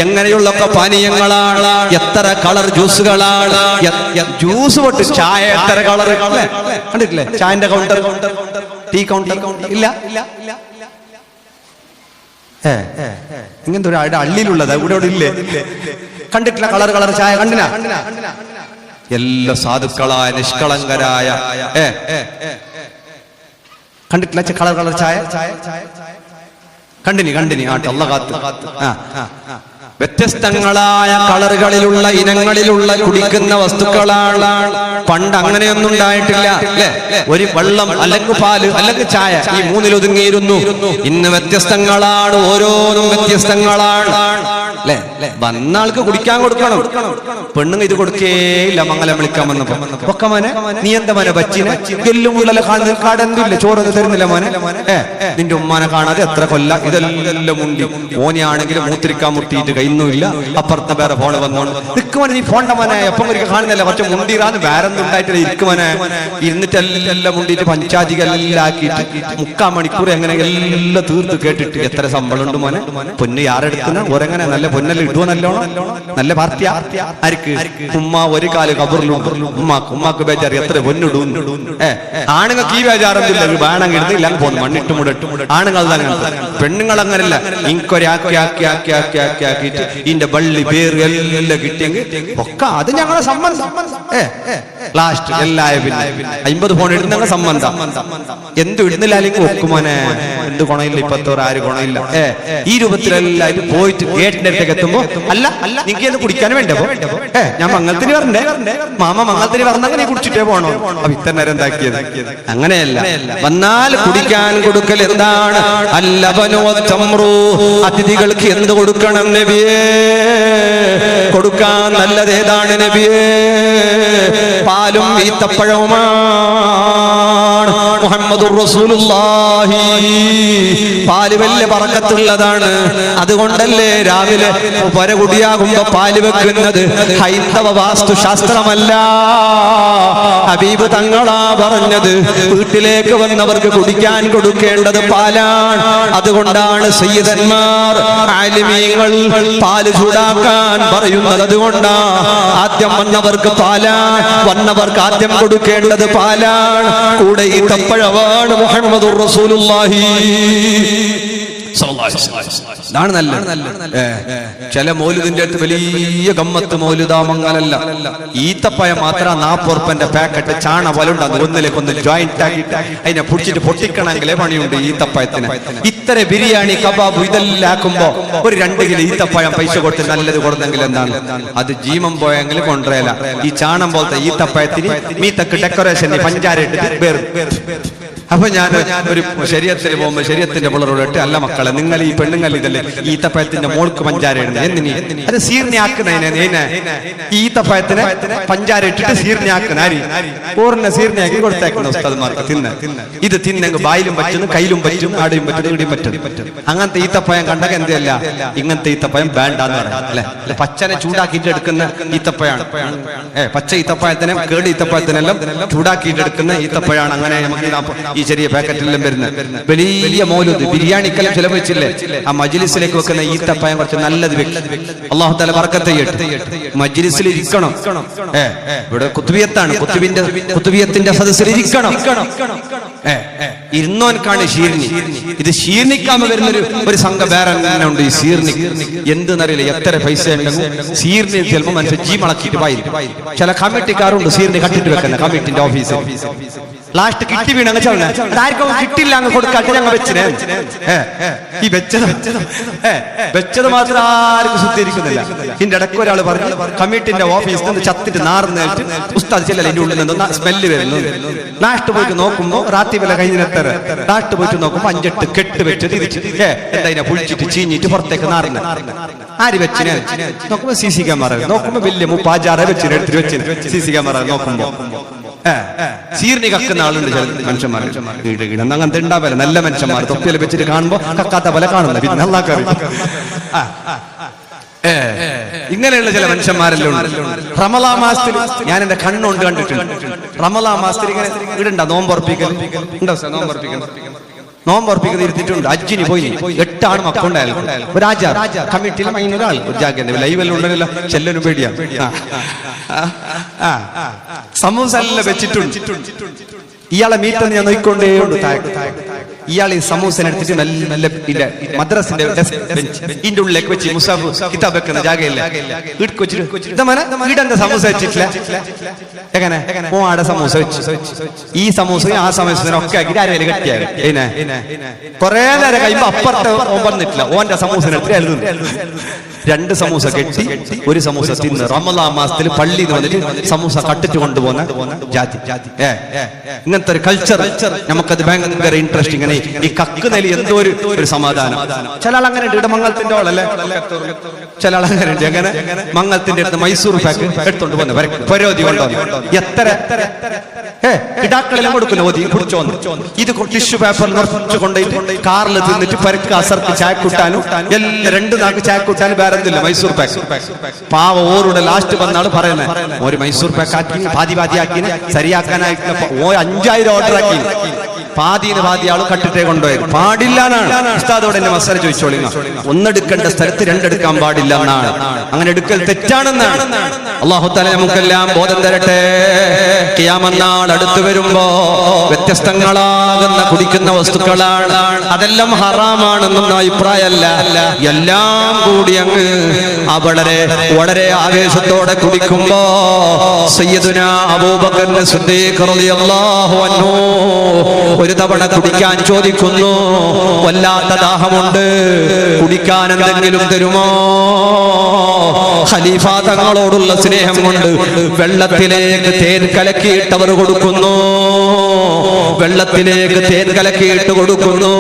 എങ്ങനെയുള്ള പാനീയങ്ങളാണ്, എത്ര കളർ ജ്യൂസുകളാണ്. ജ്യൂസ് തൊട്ട് ചായ എത്ര കളർ കണ്ടിട്ടില്ലേ? ചായന്റെ കൗണ്ടർ, ടീ കൗണ്ടർ ഇല്ല. ഇങ്ങനത്തെ ഒരു അള്ളിയിലുള്ളത് ഇവിടെ ഇല്ലേ? കണ്ടിട്ടില്ല കളർ ചായ കണ്ടിനാ? എല്ലാ സാധുക്കളായ നിഷ്കളങ്കരായ കണ്ടിട്ടില്ല കളർ ചായ കണ്ടിനി ആട്ടെ അല്ലാഹു കാത്ത്. വ്യത്യസ്തങ്ങളായ കളറുകളിലുള്ള ഇനങ്ങളിലുള്ള കുടിക്കുന്ന വസ്തുക്കളാണ്. പണ്ട് അങ്ങനെയൊന്നും ഉണ്ടായിട്ടില്ല അല്ലെ. ഒരു വെള്ളം അല്ലെങ്കിൽ പാല് അല്ലെങ്കിൽ ചായ, ഈ മൂന്നിലൊതുങ്ങിയിരുന്നു. ഇന്ന് വ്യത്യസ്തങ്ങളാണ്, ഓരോന്നും വ്യത്യസ്തങ്ങളാണ് അല്ലെ. വന്ന ആൾക്ക് കുടിക്കാൻ കൊടുക്കണം. പെണ്ണുങ്ങൾ ഇത് കൊടുക്കേയില്ല. മംഗലം വിളിക്കാൻ വന്നപ്പോ ഒക്കെ മോനെ നീ എന്താ മോനെ പറ്റിനെ എല്ലും ഉള്ളല്ല കാണുന്ന കാടെന്തില്ല, ചോറൊന്നും തരുന്നില്ല മോനെ. നിന്റെ ഉമ്മാനെ കാണാതെ എത്ര കൊല്ല ഇതെല്ലാം മുണ്ടി. ഓനെയാണെങ്കിൽ മൂത്തിരിക്കാൻ മുട്ടിയിട്ട് കയ്യൊന്നുമില്ല. അപ്പുറത്തെ വേറെ ഫോണ് വന്നോണ്ട് നിൽക്കുമോനെ, നീ ഫോണ്ട മോനെ എപ്പം ഒരിക്കൽ കാണുന്നില്ല. പക്ഷെ മുണ്ടിറാന്ന് വേറെ ഒന്നും ഉണ്ടായിട്ടില്ല. ഇരിക്കുമോനെ ഇരുന്നിട്ടെല്ലാം മുണ്ടിയിട്ട് പഞ്ചാധികെല്ലാം ആക്കിയിട്ട് 3/4 മണിക്കൂർ എങ്ങനെ എല്ലാം തീർത്ത് കേട്ടിട്ട് എത്ര ശമ്പളം ഉണ്ട് മോനെ, പൊന്ന് യാരെടുക്കുന്ന ഓരെങ്ങനെ നല്ല പൊന്നെല്ലാം ഇടുവോ, നല്ലോണം നല്ല പാർട്ടിയാ. ആർക്ക്? ഉമ്മ ഒരു കാല് കബറിലുണ്ട്. ഉമ്മാക്ക് ബേജാറ് എത്ര പൊന്നിടും. ആണുങ്ങൾക്ക് ഈ ബേജാറൊന്നുമില്ല. വേണമെങ്കിൽ ഇടുന്നില്ല പോകുന്നു മണ്ണിട്ട് മുടട്ടും. ആണുങ്ങൾ അങ്ങനത്തെ, പെണ്ണുങ്ങൾ അങ്ങനല്ല. ഇൻകൊരാക്കിയിട്ട് ഇതിന്റെ വള്ളി പേര് എല്ലാം കിട്ടിയെങ്കിൽ ഒക്കെ അത് ഞങ്ങളെ സംബന്ധം. ലാസ്റ്റ് എല്ലായ പിന്നെ 50 ഫോൺ ഇടുന്ന സംബന്ധം. എന്ത് ഇടുന്നില്ല അല്ലെങ്കിൽ ഒക്കുമോനെ എന്ത് ഗുണമില്ല. ഇപ്പത്തോർ ആര് ഗുണമില്ല. ഈ രൂപത്തിലെല്ലാം പോയിട്ട് ഗേറ്റിന്റെ അടുത്തേക്ക് എത്തുമ്പോ അല്ല നിങ്ങൾക്ക് എന്ന് കുടിക്കാൻ വേണ്ടപ്പോ ഞാൻ മംഗളത്തിന് വരണ്ടേ, മാമ മംഗളത്തിന് വന്നെങ്കിൽ നീ കുടിച്ചിട്ടേ പോണോ. അപ്പൊ ഇത്ര നേരം എന്താക്കിയത്? അങ്ങനെയല്ല. വന്നാൽ കുടിക്കാൻ കൊടുക്കൽ എന്താണ്? അതിഥികൾക്ക് എന്ത് കൊടുക്കണം നബിയേ? കൊടുക്കാൻ നല്ലത് ഏതാണ് നബിയേ? പാലും ഈത്തപ്പഴവുമാണ്. മുഹമ്മദുർ റസൂലുള്ളാഹി. പാല് വലിയ ബറക്കത്തുള്ളതാണ്. അതുകൊണ്ടല്ലേ രാവിലെ പരകുടിയാകുമ്പോ പാല് വെക്കുന്നത്. ഹൈന്ദവ വാസ്തുശാസ്ത്രമല്ല, ഹബീബ് തങ്ങളാ പറഞ്ഞത്. വീട്ടിലേക്ക് വന്നവർക്ക് കുടിക്കാൻ കൊടുക്കേണ്ടത് പാലാണ്. അതുകൊണ്ടാണ് സയ്യിദന്മാർ ആലിമീങ്ങൾ പാല് ചൂടാക്കാൻ പറയുന്നത്. അതുകൊണ്ടാ ആദ്യം വന്നവർക്ക് പാലാണ്, വന്നവർക്ക് ആദ്യം കൊടുക്കേണ്ടത് പാലാണ്. കൂടെ ഈ തപ്പഴവാണ് മുഹമ്മദുർ റസൂലുള്ളാഹി. ഇതാണ് നല്ലത്. ചില മൗലിദിന്റെ അടുത്ത് വലിയ ഗമ്മത്ത് മൗലിദാമങ്ങനല്ല. ഈത്തപ്പഴം മാത്രം 40 ഉറുപ്പിന്റെ പാക്കറ്റ് ചാണ വലുണ്ടാകും. ഒന്നിലേക്കൊന്ന് ജോയിന്റ് ആക്കിയിട്ട് അതിനെ പിടിച്ചിട്ട് പൊട്ടിക്കണമെങ്കിലേ പണിയുണ്ട് ഈത്തപ്പഴത്തിന്. ഇത്ര ബിരിയാണി കബാബ് ഇതെല്ലാം ആക്കുമ്പോ ഒരു 2 കിലോ ഈത്തപ്പഴം പൈസ കൊടുത്ത് നല്ലത് കൊടുത്തെങ്കിൽ എന്താണ് അത്? ജീവൻ പോയെങ്കിൽ കൊണ്ടുവരല. ഈ ചാണം പോലത്തെ ഈത്തപ്പഴത്തിന് മീത്തക്ക് ഡെക്കറേഷന് പഞ്ചാര ഇട്ടിട്ട് അപ്പൊ ഞാൻ ഒരു ശരീരത്തിൽ പോകുമ്പോ ശരീരത്തിന്റെ പിള്ളറോട് അല്ല മക്കളെ, നിങ്ങൾ ഈ പെണ്ണുങ്ങൾ ഇതല്ലേ ഈത്തപ്പഴത്തിന്റെ മോൾക്ക് പഞ്ചാര ഇടുന്നത്, എന്തിനീ അത് സീർണിയാക്കുന്നതിനെ ഈത്തപ്പഴത്തിനെ പഞ്ചാര ഇട്ടിട്ട് സീർണിയാക്കുന്ന പൂർണ്ണ സീർണിയാക്കി കൊടുത്തേക്കുന്ന ഉസ്താദ്മാർക്ക് ഇത് തിന്നെങ്കിൽ ബായിലും പറ്റുന്നു, കയ്യിലും പറ്റും, ആടയും പറ്റും, ഇടിയും പറ്റും. അങ്ങനത്തെ ഈത്തപ്പഴം കണ്ടൊക്കെ എന്തല്ല, ഇങ്ങനത്തെ ഈത്തപ്പഴം വേണ്ടാന്ന് പറയാം അല്ലെ. പച്ചനെ ചൂടാക്കിയിട്ട് എടുക്കുന്ന ഈത്തപ്പഴാണ്, പച്ച ഈത്തപ്പഴത്തിനെ കേട് ഈത്തപ്പഴത്തിനെല്ലാം ചൂടാക്കിയിട്ട് എടുക്കുന്ന ഈത്തപ്പഴാണ്. അങ്ങനെ നമുക്ക് ഈ ചെറിയ പാക്കറ്റിലെല്ലാം വരുന്നത്. വലിയ മൗലൂദ് ബിരിയാണിക്കെല്ലാം ചിലവഴിച്ചില്ലേ, ആ മജ്ലിസിലേക്ക് വെക്കുന്ന ഈത്തപ്പഴം കുറച്ച് നല്ലത് വെക്കും. അല്ലാഹു തആല ബർക്കത്ത് ചെയ്യട്ടെ. മജ്ലിസിൽ ഇരിക്കണം. ഇവിടെ കുത്തുബിയത്താണ്, കുത്തുബിയത്തിന്റെ സദസ്സിൽ ഇരിക്കണം. ഇരുന്നോൻക്കാണ് ഷീർണി. ഇത് ഷീർണിക്കാമ വരുന്നൊരു സംഘം വേറെ തന്നെ ഉണ്ട്. ഈ ഷീർണി എന്തെന്നറിയില്ല, എത്ര പൈസ ഉണ്ടെങ്കിൽ ഷീർണി ചിലപ്പോൾ മനുഷ്യൻ ജീ മളക്കിയിട്ട് പോയി. ചില കമ്മിറ്റിക്കാരുണ്ട് ഷീർണി കട്ടിട്ട് വെക്കുന്ന കമ്മിറ്റിന്റെ ഓഫീസിൽ. ലാസ്റ്റ് കിട്ടി വീണങ്ങ് ചവണ ആർക്കും കിട്ടില്ല അങ്ങ് കൊടുക്കാട്ട് ഞങ്ങൾ വെച്ചിനെ. ഈ വെച്ചത് മാത്രം ആർക്കും ശുദ്ധീകരിക്കുന്നില്ല. ഇതിന്റെ ഇടയ്ക്ക് ഒരാൾ പറഞ്ഞു കമ്മിറ്റിന്റെ ഓഫീസിൽ നിന്ന് ചത്തിട്ട് നാർന്നിട്ട് ഉസ്താദ് ചെല്ലല്ല ഇതിന്റെ ഉള്ളിൽ നിന്ന് സ്മെല്ല് വരുന്നു. ലാസ്റ്റ് പോയിട്ട് നോക്കുമ്പോ റാത്തി വില കഴിഞ്ഞിട്ടെറ ലാസ്റ്റ് പോയിട്ട് നോക്കുമ്പോ 5-8 കെട്ട് വെച്ച് തിരിച്ച് എന്താ പുളിച്ചിട്ട് ചീഞ്ഞിട്ട് പുറത്തേക്ക് നാറുന്ന ആര് വെച്ചിനെ നോക്കുമ്പോ CC ക്യാമറ നോക്കുമ്പോ വലിയ 36 വെച്ചിന് എടുത്തിട്ട് വെച്ചിന് CC ക്യാമറ നോക്കുമ്പോ സീർണി കക്കുന്ന ആളുണ്ട് ചില മനുഷ്യന്മാർ. അങ്ങനത്തെ ഉണ്ടാവില്ല, നല്ല മനുഷ്യന്മാർ തൊപ്പിയിൽ വെച്ചിട്ട് കാണുമ്പോ കക്കാത്ത പോലെ കാണുന്നില്ല. പിന്നെ അള്ളാഹ് ഇങ്ങനെയുള്ള ചില മനുഷ്യന്മാരെല്ലാം ഉണ്ട്. റമളാൻ മാസത്തിൽ ഞാൻ എന്റെ കണ്ണുകൊണ്ട് കണ്ടിട്ടുണ്ട്. റമളാൻ മാസത്തിൽ ഇങ്ങനെ ഇടണ്ട നോമ്പുറപ്പിക്കൽ ഉണ്ടോ? നോമ്പുറപ്പിക്കുന്ന ഇരുത്തിട്ടുണ്ട്. അജ്ജിന് പോയി 8 ആണ് മക്കളുണ്ടായാലും ഒരു ആചാർ കമ്മിറ്റിയിൽ ഒരാൾ ഒരു ജാഗ്രത ലൈവെല്ലാം ഉണ്ടല്ലോ, ചെല്ലനും പേടിയാ. സമൂസ എല്ലാം വെച്ചിട്ടുണ്ട്. ഇയാളെ മീറ്റെന്ന് ഞാൻ നോക്കിക്കൊണ്ടേ ഉണ്ട്. ഇയാൾ ഈ സമൂസനെ എടുത്തിട്ട് നല്ല മദ്രസിന്റെ ഇതിന്റെ ഉള്ളിലേക്ക് വെച്ച് മുസാഫ് കിതാബ് വെക്കുന്ന ജാഗയില്ല ഇടന്റെ സമൂസ വെച്ചിട്ടില്ല. എങ്ങനെ ആടെ സമൂസ വെച്ച് ഈ സമൂസയും ആ സമൂസനും ഒക്കെ ആക്കി ആരെങ്കിലും കെട്ടിയാൽ കൊറേ നേരം കഴിയുമ്പോ അപ്പുറത്തെ വന്നിട്ടില്ല. ഓന്റെ സമൂസനെ എടുത്തിട്ട് എഴുതുന്നു. 2 സമൂസ കെട്ടി 1 സമൂസ തിന്ന്. റമളാൻ മാസത്തിൽ പള്ളിയിൽ വന്നിട്ട് സമൂസ കട്ടിട്ട് കൊണ്ടുപോകുന്ന ജാതി. ഇങ്ങനത്തെ ഒരു കൾച്ചർ നമുക്കത് ഭയങ്കര ഇൻട്രസ്റ്റ്. ഇങ്ങനെ ഈ കക്ക് നെലി എന്തോ ഒരു സമാധാനം. ചില ആൾ അങ്ങനെ ഉണ്ട്. ഇവിടെ മംഗളത്തിന്റെ ആളല്ലേ, ചില ആൾ അങ്ങനെ ഉണ്ട്. അങ്ങനെ മംഗളത്തിന്റെ അടുത്ത് മൈസൂർ പാക്ക് എടുത്തോണ്ട് പോകുന്ന പരോധി കൊണ്ടുവന്നു. എത്ര കിടാക്കളെല്ലാം കൊടുക്കില്ല ഓതി കുടിച്ചോന്ന്. ഇത് ടിഷ്യൂ പേപ്പർ നിറച്ചു കൊണ്ടുപോയിട്ട് കാറിൽ തിന്നിട്ട് പരക്ക് അസർക്ക് ചായക്കൂട്ടാനും എല്ലാം 2 നാക്ക് ചായക്കൂട്ടാനും വേറെ എന്തില്ല മൈസൂർ പാക്ക്. പാവ ഓരുടെ ലാസ്റ്റ് വന്നാള് പറയുന്നത് ഒരു മൈസൂർ പാക്ക് ആക്കി പാതി ആക്കി ശരിയാക്കാനായിട്ട് 5000 ഓർഡർ ആക്കി. പാതി ആള് കട്ടിട്ടേ കൊണ്ടുപോയത് പാടില്ല എന്നാണ് ഉസ്താദോട് എന്നെ മസാല ചോദിച്ചോളി. ഒന്നെടുക്കേണ്ട സ്ഥലത്ത് 2 എടുക്കാൻ പാടില്ല എന്നാണ്. അങ്ങനെ എടുക്കൽ തെറ്റാണെന്നാണ്. അല്ലാഹു തആല നമുക്കെല്ലാം ബോധം തരട്ടെ. ഖിയാമത്ത് നാൾ അടുത്തു വരുമ്പോ വ്യത്യസ്തങ്ങളാകുന്ന കുടിക്കുന്ന വസ്തുക്കളാണ്, അതെല്ലാം ഹറാമാണെന്നൊന്നും അഭിപ്രായമല്ല. എല്ലാം കൂടി അങ്ങ് വളരെ ആവേശത്തോടെ കുടിക്കുമ്പോ സയ്യിദുനാ അബൂബക്കർ സിദ്ദീഖ് റളിയല്ലാഹു അൻഹു ഒരു തവണ കുടിക്കാൻ ചോദിക്കുന്നു. വല്ലാത്ത ദാഹമുണ്ട്, കുടിക്കാൻ എന്തെങ്കിലും തരുമോ? ഖലീഫ തങ്ങളോടുള്ള സ്നേഹം കൊണ്ട് വെള്ളത്തിലേക്ക് തേൻ കലക്കിയിട്ടവർ കൊടുക്കുന്നു. വെള്ളത്തിലേക്ക് തേൻ കലക്കിയിട്ട് കൊടുക്കുന്നു.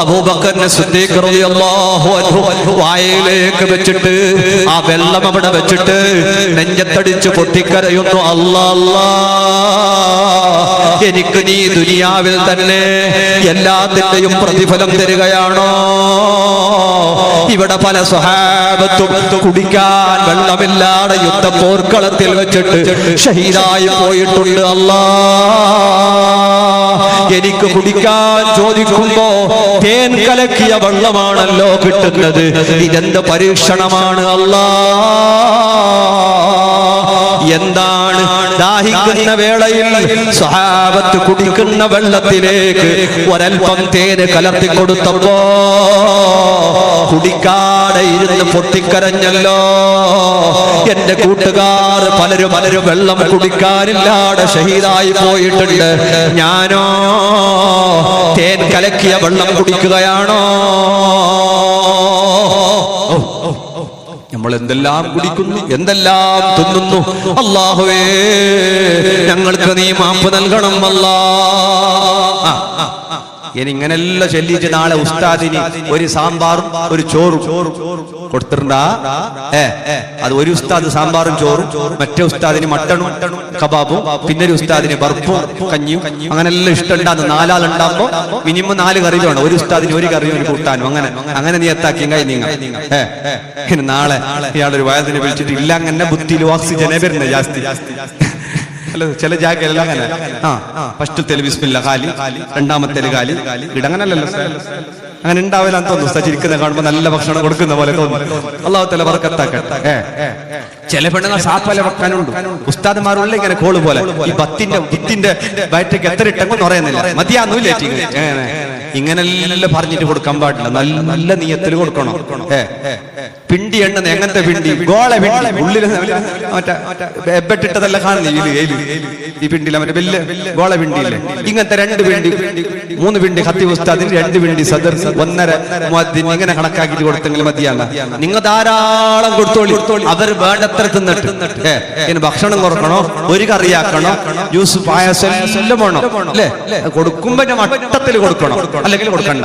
അബൂബക്കർ സിദ്ദീഖ് റളിയല്ലാഹു അൻഹു വായിലേക്ക് വെച്ചിട്ട് ആ വെള്ളം അവിടെ വെച്ചിട്ട് നെഞ്ചത്തടിച്ച് പൊട്ടിക്കരയുന്നു. അല്ലാ, എനിക്ക് നീ ദുനിയാവിൽ തന്നെ എല്ലാത്തിന്റെയും പ്രതിഫലം തരികയാണോ? ഇവിടെ പല സ്വഹാബത്തും കുടിക്കാൻ വെള്ളമില്ലാതെ യുദ്ധപോർക്കളത്തിൽ വെച്ചിട്ട് ഷഹീദായി പോയിട്ടുണ്ട്. അല്ലാ, എനിക്ക് കുടിക്കാൻ ചോദിക്കുമ്പോ തേൻ കലക്കിയ വെള്ളമാണല്ലോ കിട്ടുന്നത്. ഇതെന്ത് പരീക്ഷണമാണ് അല്ലാ! എന്താണ് ദാഹിക്കുന്ന വേളയിൽ സ്വഹാബത്ത് കുടിക്കുന്ന വെള്ളത്തിലേക്ക് ഒരൽപ്പം തേന് കലർത്തി കൊടുത്തപ്പോ കുടിക്കാതെ ഇരുന്ന് പൊട്ടിക്കരഞ്ഞല്ലോ. എന്റെ കൂട്ടുകാർ പലരും വെള്ളം കുടിക്കാനില്ലാതെ ഷഹീദായി പോയിട്ടുണ്ട്. ഞാനോ തേൻ കലക്കിയ വെള്ളം കുടിക്കുകയാണോ? നമ്മൾ എന്തെല്ലാം കുടിക്കുന്നു, എന്തെല്ലാം തിന്നുന്നു. അല്ലാഹുവേ ഞങ്ങൾക്ക് നീ മാപ്പ് നൽകണം അല്ലാ. ഇനി ഇങ്ങനെല്ലാം ചൊല്ലിയിട്ട് നാളെ ഉസ്താദിന് ഒരു സാമ്പാറും ഒരു ചോറും കൊടുത്തിട്ടുണ്ടാ. അത് ഒരു ഉസ്താദ് സാമ്പാറും ചോറും, മറ്റേ ഉസ്താദിന് മട്ടണും കബാബും, പിന്നെ ഒരു ഉസ്താദിന് ബർഫും കഞ്ഞിയും, അങ്ങനെല്ലാം ഇഷ്ടമുണ്ടാകുന്ന 4 ആളുണ്ടാകുമ്പോ മിനിമം 4 കറി വേണം. ഒരു ഉസ്താദിന് ഒരു കറിയും ഒരു കൂട്ടാനും. അങ്ങനെ നീ എത്താക്കി ഇനി നാളെ ഇയാളൊരു വയതിനെ വിളിച്ചിട്ട് ഇല്ല അങ്ങനെ ബുദ്ധിയിൽ ഓക്സിജനെ വരുന്നത് ജാസ്തി. അല്ല ചില ജാഗെല്ലാം അങ്ങനെ ഫസ്റ്റത്തേല് ബിസ്മില്ല ഖാലി, രണ്ടാമത്തേല് ഖാലി, ഇടങ്ങനല്ലല്ലോ അങ്ങനെ ഉണ്ടാവില്ലാന്ന് തോന്നുന്നു. സച്ചിരിക്കുന്ന കാണുമ്പോ നല്ല ഭക്ഷണം കൊടുക്കുന്ന പോലെ തോന്നുന്നു. അല്ലാഹു തആല ബർക്കത്താക്കട്ടെ. ചില പെണ്ണുങ്ങൾ സാപ്പല വെക്കാനുണ്ട്. ഉസ്താദുമാരുള്ള ഇങ്ങനെ കോള് പോലെ ഈ ബുത്തിന്റെ വയറ്റേക്ക് എത്ര ഇട്ടെന്ന് പറയുന്നില്ല, മതിയാന്നൂല്ലേ ഇങ്ങനെല്ലാം പറഞ്ഞിട്ട് കൊടുക്കാൻ പാടില്ല. നല്ല നീയത്തിൽ കൊടുക്കണം. പിണ്ടി എണ്ണ എങ്ങനത്തെ പിണ്ടി? ഗോള പിണ്ടി, ഉള്ളിൽ മറ്റേ എബട്ടിട്ടതല്ല കാണുന്നില്ല ഈ പിണ്ടിയില്ല, മറ്റേ വലിയ ഗോള പിണ്ടിയില്ലേ, ഇങ്ങനത്തെ 2 പിണ്ടി 3 പിണ്ടി ഹത്തി ഉസ്താദിന്, 2 പിണ്ടി സദർ, 1.5 മുഅദ്ദിൻ, ഇങ്ങനെ കണക്കാക്കിട്ട് കൊടുത്തെങ്കിൽ മതിയാണ്. നിങ്ങൾ ധാരാളം കൊടുത്തോളി. അവർ വേണ്ടത്ര തിന്നിട്ട് ഇനി ഭക്ഷണം കൊടുക്കണോ, ഒരു കറിയാക്കണോ, ജ്യൂസ് പായസം എല്ലാം വേണം അല്ലേ? കൊടുക്കുമ്പോ മട്ടത്തിൽ കൊടുക്കണം, അല്ലെങ്കിൽ കൊടുക്കണ്ട.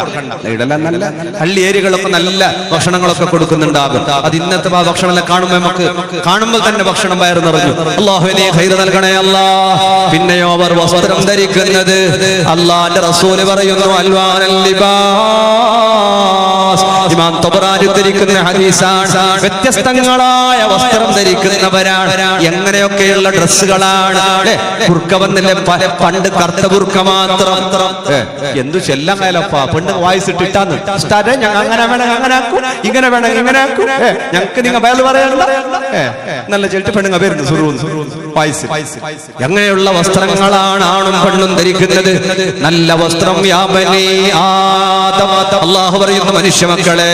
ഇതെല്ലാം നല്ല ഹള്ളി ഏരിയകളൊക്കെ നല്ല ഭക്ഷണങ്ങളൊക്കെ കൊടുക്കുന്നുണ്ടാകും. അത് ഇന്നത്തെ ഭക്ഷണം കാണുമ്പോ നമുക്ക് കാണുമ്പോൾ തന്നെ ഭക്ഷണം വയറ് നിറഞ്ഞു. അല്ലാഹുവേ ഖൈറ് നൽകണേ അല്ലാ. പിന്നെയോ അവർ വസ്ത്രം ധരിക്കുന്നത് അല്ലാഹുവിന്റെ റസൂൽ പറയുന്നു അൽവാനൽ ലിബാസ്. ഇമാം തബറാനി ധരിക്കുന്ന ഹദീസാണ്. വ്യത്യസ്തങ്ങളായ വസ്ത്രം ധരിക്കുന്നവരാണ്. എങ്ങനെയൊക്കെയുള്ള ഡ്രസ്സുകളാണ്. ബുർക്ക വന്നില്ലേ പണ്ട്, കറുത്ത ബുർക്ക മാത്രം. എന്തു ചെല്ലങ്ങാലപ്പാ പെണ്ണ് വായിച്ചിട്ടിട്ടാന്ന് ഞങ്ങൾ അങ്ങനെ വേണം അങ്ങനെ ആക്കും, ഇങ്ങനെ വേണം ഇങ്ങനെ ആക്കും, ഞങ്ങൾക്ക് നിങ്ങൾ വയൽ പറയണ്ട നല്ല ചെല്ലിട്ട് പെണ്ണുങ്ങൾ വരുന്നു വായിച്ച്. എങ്ങനെയുള്ള വസ്ത്രങ്ങളാണ് ആണും പെണ്ണും ധരിക്കുന്നത്? നല്ല വസ്ത്രം. യാ ബനീ ആദം, അല്ലാഹു പറയുന്നു മനുഷ്യ മക്കളെ,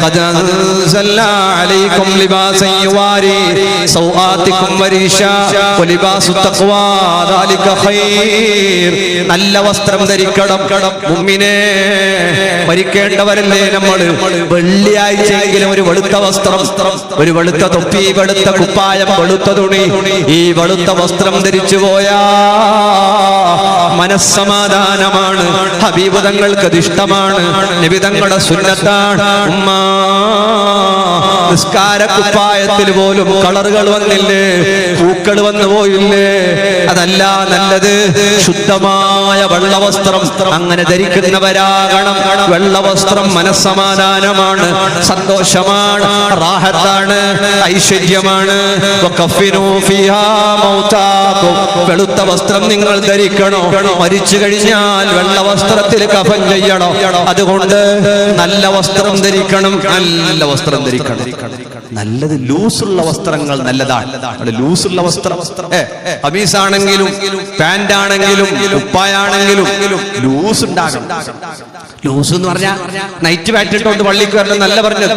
ഖദ് അൻസൽനാ അലൈക്കും ലിബാസൻ യുവാരി സൗആതികും വരീശാ വലിബാസു തഖ്വാ ദാലിക ഖൈർ. നല്ല വസ്ത്രം ധരിക്കണം മുഅ്മിനേ. മരിക്കേണ്ടവരല്ലേ നമ്മൾ? വെള്ളിയാഴ്ചയെങ്കിലും ഒരു വെളുത്ത വസ്ത്രം, ഒരു വെളുത്ത തൊപ്പി, വെളുത്ത കുപ്പായം, വെളുത്ത തുണി, ഈ വെളുത്ത വസ്ത്രം ധരിച്ചു പോയാ മനസ്സമാധാനമാണ്. ഹബീബ് തങ്ങൾക്ക് അത് ഇഷ്ടമാണ്, നബി തങ്ങളുടെ സുന്നത്താണ്. നിസ്കാര കുപ്പായത്തിൽ പോലും കളറുകൾ വന്നില്ലേ, പൂക്കൾ വന്നു പോയില്ലേ? അതല്ല നല്ലത് ശുദ്ധമായ വെള്ളവസ്ത്രം. അങ്ങനെ ധരിക്കുന്നവരാകണം. വെള്ളവസ്ത്രം മനസ്സമാധാനമാണ്, സന്തോഷമാണ്, റാഹത്താണ്, ഐശ്വര്യമാണ്. വെളുത്ത വസ്ത്രം നിങ്ങൾ ധരിക്കണോ? മരിച്ചു കഴിഞ്ഞാൽ വെള്ള വസ്ത്രത്തിൽ കഫൻ ചെയ്യണോ? അതുകൊണ്ട് നല്ല വസ്ത്രം ധരിക്കണം, നല്ല വസ്ത്രം ധരിക്കണം. നല്ലത് ലൂസുള്ള വസ്ത്രങ്ങൾ നല്ലതാണ്. ലൂസുള്ള വസ്ത്രം കമീസാണെങ്കിലും പാന്റ് ആണെങ്കിലും ഉപ്പായാണെങ്കിലും ലൂസ് ഉണ്ടാകണം. ലൂസ് എന്ന് പറഞ്ഞാൽ നൈറ്റ് പാന്റ് ഇട്ടുകൊണ്ട് പള്ളിക്ക് വരണം നല്ല പറഞ്ഞത്.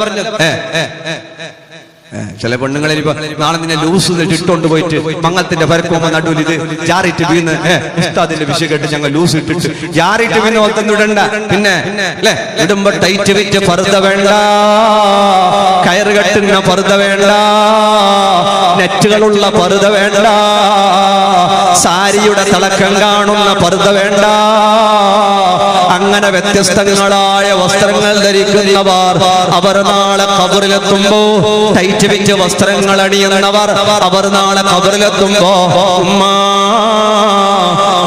ചില പെണ്ണുങ്ങളിൽ ഇപ്പൊ നാളെ നിന്നെ ലൂസ് ഇട്ടുകൊണ്ട് പോയിട്ട് മങ്ങത്തിന്റെ പരക്കുമ്പോ നടുവിൽ ഇത് ജാറിയിട്ട് വീണ് ഉസ്താദിന്റെ വിഷയം കേട്ട് ഞങ്ങൾ ലൂസ് ഇട്ടിട്ട് ജാറിയിട്ട് വീണ് ഒത്തൊന്നും ഇടണ്ട. പിന്നെ അല്ലെ ഇടുമ്പോ ടൈറ്റ് വിറ്റ് പർദ്ദ വേണ്ട, കയറ് കെട്ടുന്ന പർദ്ദ വേണ്ട, നെറ്റുകളുള്ള പർദ്ദ വേണ്ട, സാരിയുടെ തിളക്കം കാണുന്ന പർദ്ദ വേണ്ട. അങ്ങനെ വ്യത്യസ്തങ്ങളായ വസ്ത്രങ്ങൾ ധരിക്കുന്നവർ അവർ നാളെ ഖബറിലെത്തുമ്പോ ടൈറ്റ് വിറ്റ് വസ്ത്രങ്ങൾ അണിയുന്നവർ അവർ നാളെ ഖബറിലെത്തുമ്പോ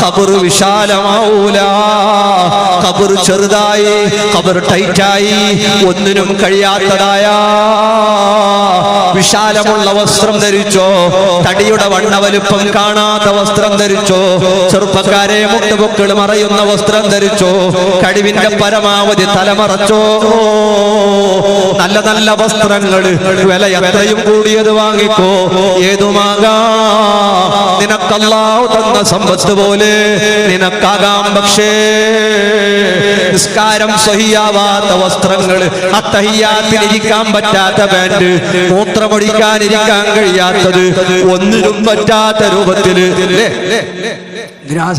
ഖബർ വിശാലമാവൂല. ഖബർ ചെറുതായി, ഖബർ ടൈറ്റായി, ഒന്നിനും കഴിയാത്തതായ വിശാലമുള്ള വസ്ത്രം ധരിച്ചോ, തടിയുടെ വണ്ണവലുപ്പം കാണാത്ത വസ്ത്രം ധരിച്ചോ, ചെറുപ്പക്കാരെ മുട്ടുപൊക്കൾ മറയുന്ന വസ്ത്രം ധരിച്ചോ, കഴിവിന്റെ പരമാവധി തലമറച്ചോ. നല്ല നല്ല വസ്ത്രങ്ങൾ വില എത്രയും കൂടിയത് വാങ്ങിക്കോ, ഏതുമാകാം. നിനക്കല്ലാഹു തന്ന സമ്പത്ത് പോലെ നിനക്കാകാം. പക്ഷേ നിസ്കാരം സ്വഹിയാവാത്ത വസ്ത്രങ്ങൾ, അത്തഹിയ്യാത്തിലിരിക്കാൻ പറ്റാത്ത പാന്റ്, മൂത്രമൊഴിക്കാനിരിക്കാൻ കഴിയാത്തത്, ഒന്നിനും പറ്റാത്ത രൂപത്തിൽ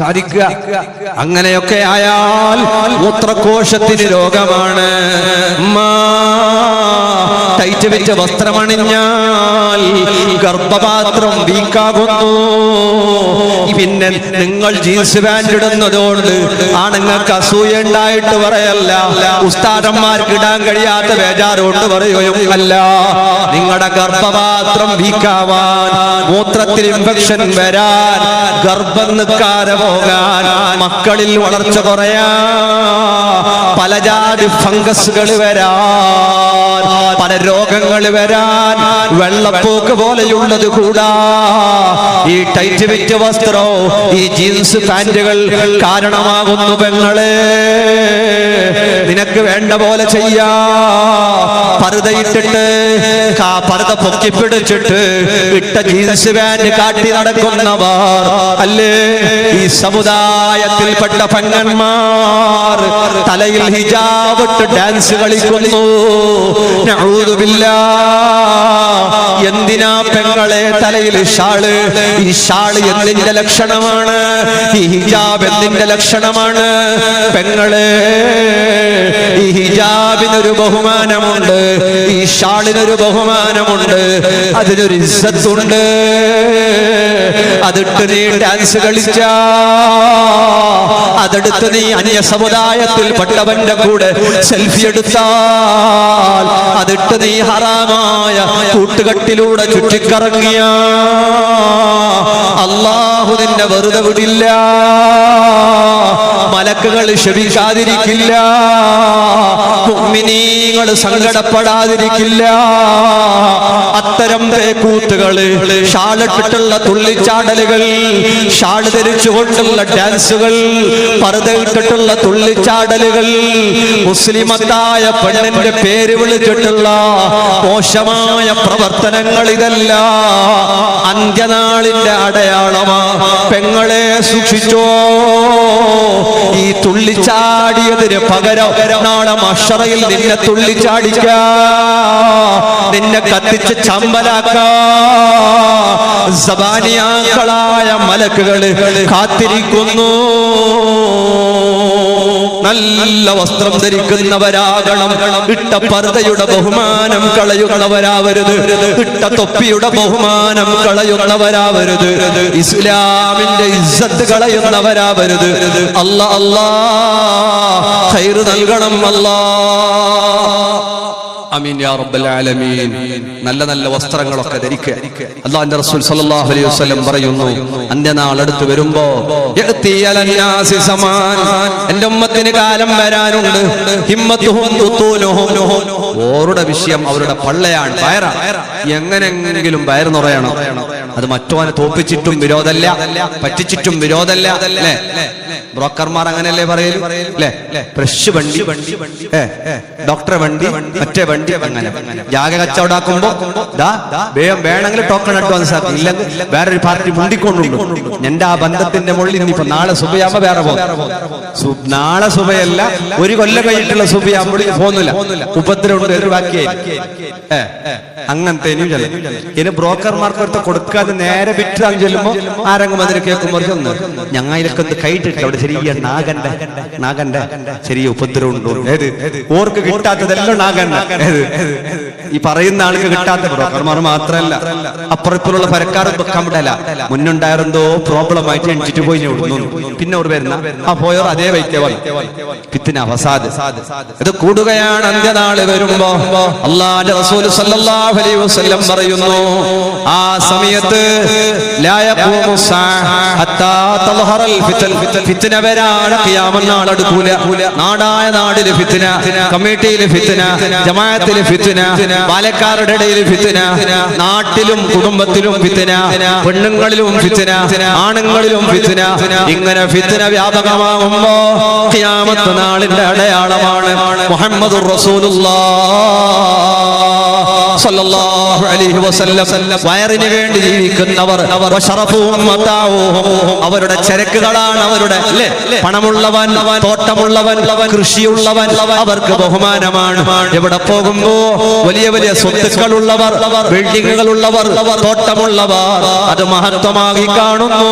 സാധിക്കുക. അങ്ങനെയൊക്കെ ആയാൽ മൂത്രകോശത്തിന് രോഗമാണ്. ടൈറ്റ് വെച്ച വസ്ത്രമണിഞ്ഞാൽ ഗർഭപാത്രം വീക്കാകുന്നു. പിന്നെ നിങ്ങൾ ജീൻസ് പാന്റ് ഇടുന്നതുകൊണ്ട് ആണുങ്ങൾക്ക് അസൂയ ഉണ്ടായിട്ട് പറയല്ല, ഉസ്താദന്മാർക്ക് ഇടാൻ കഴിയാത്ത ബേജാറുകൊണ്ട് പറയുകയും അല്ല. നിങ്ങളുടെ ഗർഭപാത്രം വീക്കാവാൻ, മൂത്രത്തിൽ ഇൻഫെക്ഷൻ വരാൻ, ഗർഭം നിൽക്കാതെ പോകാൻ, മക്കളിൽ വളർച്ച കുറയാൻ, പലജാതി ഫംഗസുകൾ വരാൻ, പല രോഗങ്ങൾ വരാൻ, വെള്ളപ്പോക്ക് പോലെയുള്ളത് കൂടാ ഈ ടൈറ്റ് വിറ്റ് വസ്ത്രോ ഈ ജീൻസ് പാന്റുകൾ കാരണമാകുന്നു. പെങ്ങളെ, നിനക്ക് വേണ്ട പോലെ ചെയ്യാ. പർദ്ദയിട്ടിട്ട് പർദ്ദ പൊക്കിപ്പിടിച്ചിട്ട് ഇട്ട ജീൻസ് പാന്റ് കാട്ടി നടക്കുന്നവർ അല്ലേ ഈ സമുദായത്തിൽപ്പെട്ട പെണ്ണന്മാർ. തലയിൽ ഹിജാബ് ഇട്ട് ഡാൻസ് കളിക്കുന്നു. നഊദു ബില്ലാഹ്. എന്തിനാ പെങ്ങളെ തലയിൽ ഷാള്? ഈ ഷാള് എന്തിന്റെ ലക്ഷണമാണ്? ഈ ഹിജാബ് എന്തിന്റെ ലക്ഷണമാണ്? പെങ്ങളെ, ഈ ഹിജാബിനൊരു ബഹുമാനമുണ്ട്, ഈ ഷാളിനൊരു ബഹുമാനമുണ്ട്, അതിനൊരു ഇസ്സത്തുണ്ട്. അതിട്ട് നീ ഡാൻസ് കളിച്ച, അതെടുത്ത് നീ അന്യ സമുദായത്തിൽപ്പെട്ടവന്റെ കൂടെ സെൽഫി എടുത്താൽ, അതിട്ട് നീ ഹറാമായ കൂട്ടുകെട്ടിലൂടെ ചുറ്റിക്കറങ്ങിയ അല്ലാഹു നിന്നെ വെറുതെ വിടില്ല. മലക്കുകൾ ക്ഷമിക്കാതിരിക്കില്ല, മുഅ്മിനീങ്ങൾ സങ്കടപ്പെടാതിരിക്കില്ല. അത്തരം പേക്കൂത്തുകള്, ഷാളിട്ടിട്ടുള്ള തുള്ളിച്ചാടലുകൾ, ഷാള് ധരിച്ചുകൊണ്ടുള്ള ഡാൻസുകൾ, പർദ്ദയിട്ടിട്ടുള്ള തുള്ളിച്ചാടലുകൾ, മുസ്ലിമത്തായ പെണ്ണിന്റെ പേര് വിളിച്ചിട്ടുള്ള മോശമായ പ്രവർത്തനങ്ങൾ, ഇതല്ല അന്ത്യനാളിന്റെ അടയാളമാ. പെങ്ങളെ സൂക്ഷിച്ചോ. ഈ തുള്ളിച്ചാടിയതിന് പകരം നാളെ മഹ്ശറയിൽ നിന്നെ തുള്ളിച്ചാടിക്ക, നിന്നെ കത്തിച്ച് ചമ്പലാക്ക സബാനിയാക്കളായ മലക്കുകള് കാത്തിരിക്കുന്നു. നല്ല വസ്ത്രം ധരിക്കുന്നവരാകണം. ഇട്ട പർദ്ദയുടെ ബഹുമാനം കളയുന്നവരാവരുത്, ഇട്ട തൊപ്പിയുടെ ബഹുമാനം കളയുന്നവരാവരുത്, ഇസ്ലാമിന്റെ ഇസ്സത്ത് കളയുന്നവരാവരുത്. അല്ലാ അല്ലാ ഖൈർ നൽകണം അല്ലാ. ആമീൻ യാ റബ്ബൽ ആലമീൻ. നല്ല നല്ല വസ്ത്രങ്ങളൊക്കെ ധരിക്കുക. അല്ലാഹുവിന്റെ റസൂൽ സല്ലല്ലാഹു അലൈഹി വസല്ലം പറയുന്നു, അന്ത്യനാൾ അടുത്ത് വരുമ്പോ എന്റെ ഉമ്മത്തിന് കാലം വരാനുണ്ട്. ഓരുടെ വിഷയം അവരുടെ പള്ളയാണ്, വയറാണ്. എങ്ങനെങ്കിലും വയറ് നിറയണം. അത് മറ്റോനെ തോപ്പിച്ചിട്ടും വിരോധമല്ല, പറ്റിച്ചിട്ടും വിരോധമല്ല. അല്ലേ ബ്രോക്കർമാർ അങ്ങനെയല്ലേ പറയല്? അല്ലേ ഫ്രഷ് വണ്ടി, ഡോക്ടറെ വണ്ടി, മറ്റേ വണ്ടി, അങ്ങനെ ജാഗ കച്ചവടാക്കുമ്പോ വേണമെങ്കിൽ ടോക്കൺ അഡ്വാൻസ് ആക്കും, ഇല്ലെങ്കിൽ വേറൊരു പാർട്ടി മുണ്ടിക്കൊണ്ടുണ്ട്. എന്റെ ആ ബന്ധത്തിന്റെ മുകളിൽ ഇനിയിപ്പോ നാളെ സുബയാകുമ്പോ വേറെ പോകും. നാളെ സുബയല്ല, ഒരു കൊല്ലം കഴിഞ്ഞിട്ടുള്ള സുബയാകുമ്പോൾ പോകുന്നില്ല, ഉപദ്രവമുണ്ട് ഒരു ബാക്കിയായി. അങ്ങനത്തെ ഇനി ബ്രോക്കർമാർക്ക് അടുത്ത് കൊടുക്കാതെ നേരെ വിറ്റാൻ ചെല്ലുമ്പോ ആരെങ്കിലും അതിന് കേൾക്കുമ്പോൾ ഒന്ന് ഞങ്ങളിലൊക്കെ ഒന്ന് കൈട്ടിട്ട് അവിടെ ചെറിയ നാഗന്റെ ചെറിയ ഉപദ്രവം ഉണ്ടോ? ഏത് ഓർക്ക് കിട്ടാത്തതെല്ലാം നാഗന്റെ. ഈ പറയുന്ന ആൾക്ക് കിട്ടാത്ത ബ്രോക്കർമാർ മാത്രല്ല, അപ്പുറത്തുള്ള പരക്കാരും വെക്കാൻ വിടല. മുന്നുണ്ടായിരുന്നോ പ്രോബ്ലം ആയിട്ട് എണിച്ചിട്ട് പോയി പിന്നെ അവർ വരുന്ന ആ പോയവർ അതേ വൈദ്യവൻ പിത്തിന് അവസാദ്. ഇത് കൂടുകയാണ് അന്ത്യനാള് വരുമ്പോ. അല്ലാഹുവിന്റെ റസൂൽ സല്ലല്ലാഹു അലൈഹി വസല്ലം പറയുന്നു, ആ സമയത്ത് ലാ യഖൂമു സ്സാഅ ഹത്താ തൽഹറൽ ഫിതൻ. ഫിത്ന വരാൻ ഖിയാമത്ത് നാൾ അടുക്കൂല. നാടായ നാടില് ഫിത്ന, കമ്മിറ്റിയില് ഫിത്ന, ജമാഅത്തില് ഫിത്ന, പാലക്കാരുടെ ഇടയിൽ ഫിത്ന, നാട്ടിലും കുടുംബത്തിലും ഫിത്ന, പെണ്ണുങ്ങളിലും ഫിത്ന, ആണുങ്ങളിലും ഫിത്ന. ഇങ്ങനെ ഫിത്ന വ്യാപകമാകുമ്പോ ഖിയാമത്ത് നാളിന്റെ അടയാളമാണ് മുഹമ്മദുർ റസൂലുള്ളാഹ് സല്ലല്ലാഹു അലൈഹി വസല്ലം. വയറിന് വേണ്ടി ജീവിക്കുന്നവർ, അവരുടെ ചരക്കുകളാണ് അവരുടെ. പണമുള്ളവൻ, തോട്ടമുള്ളവൻ, കൃഷിയുള്ളവൻ, അവർക്ക് ബഹുമാനമാണ്. എവിടെ പോകുമ്പോ വലിയ വലിയ സ്വത്തുക്കളുള്ളവർ, ബിൽഡിങ്ങുകളുള്ളവർ, തോട്ടമുള്ളവർ, അത് മഹത്വമാക്കി കാണുന്നു.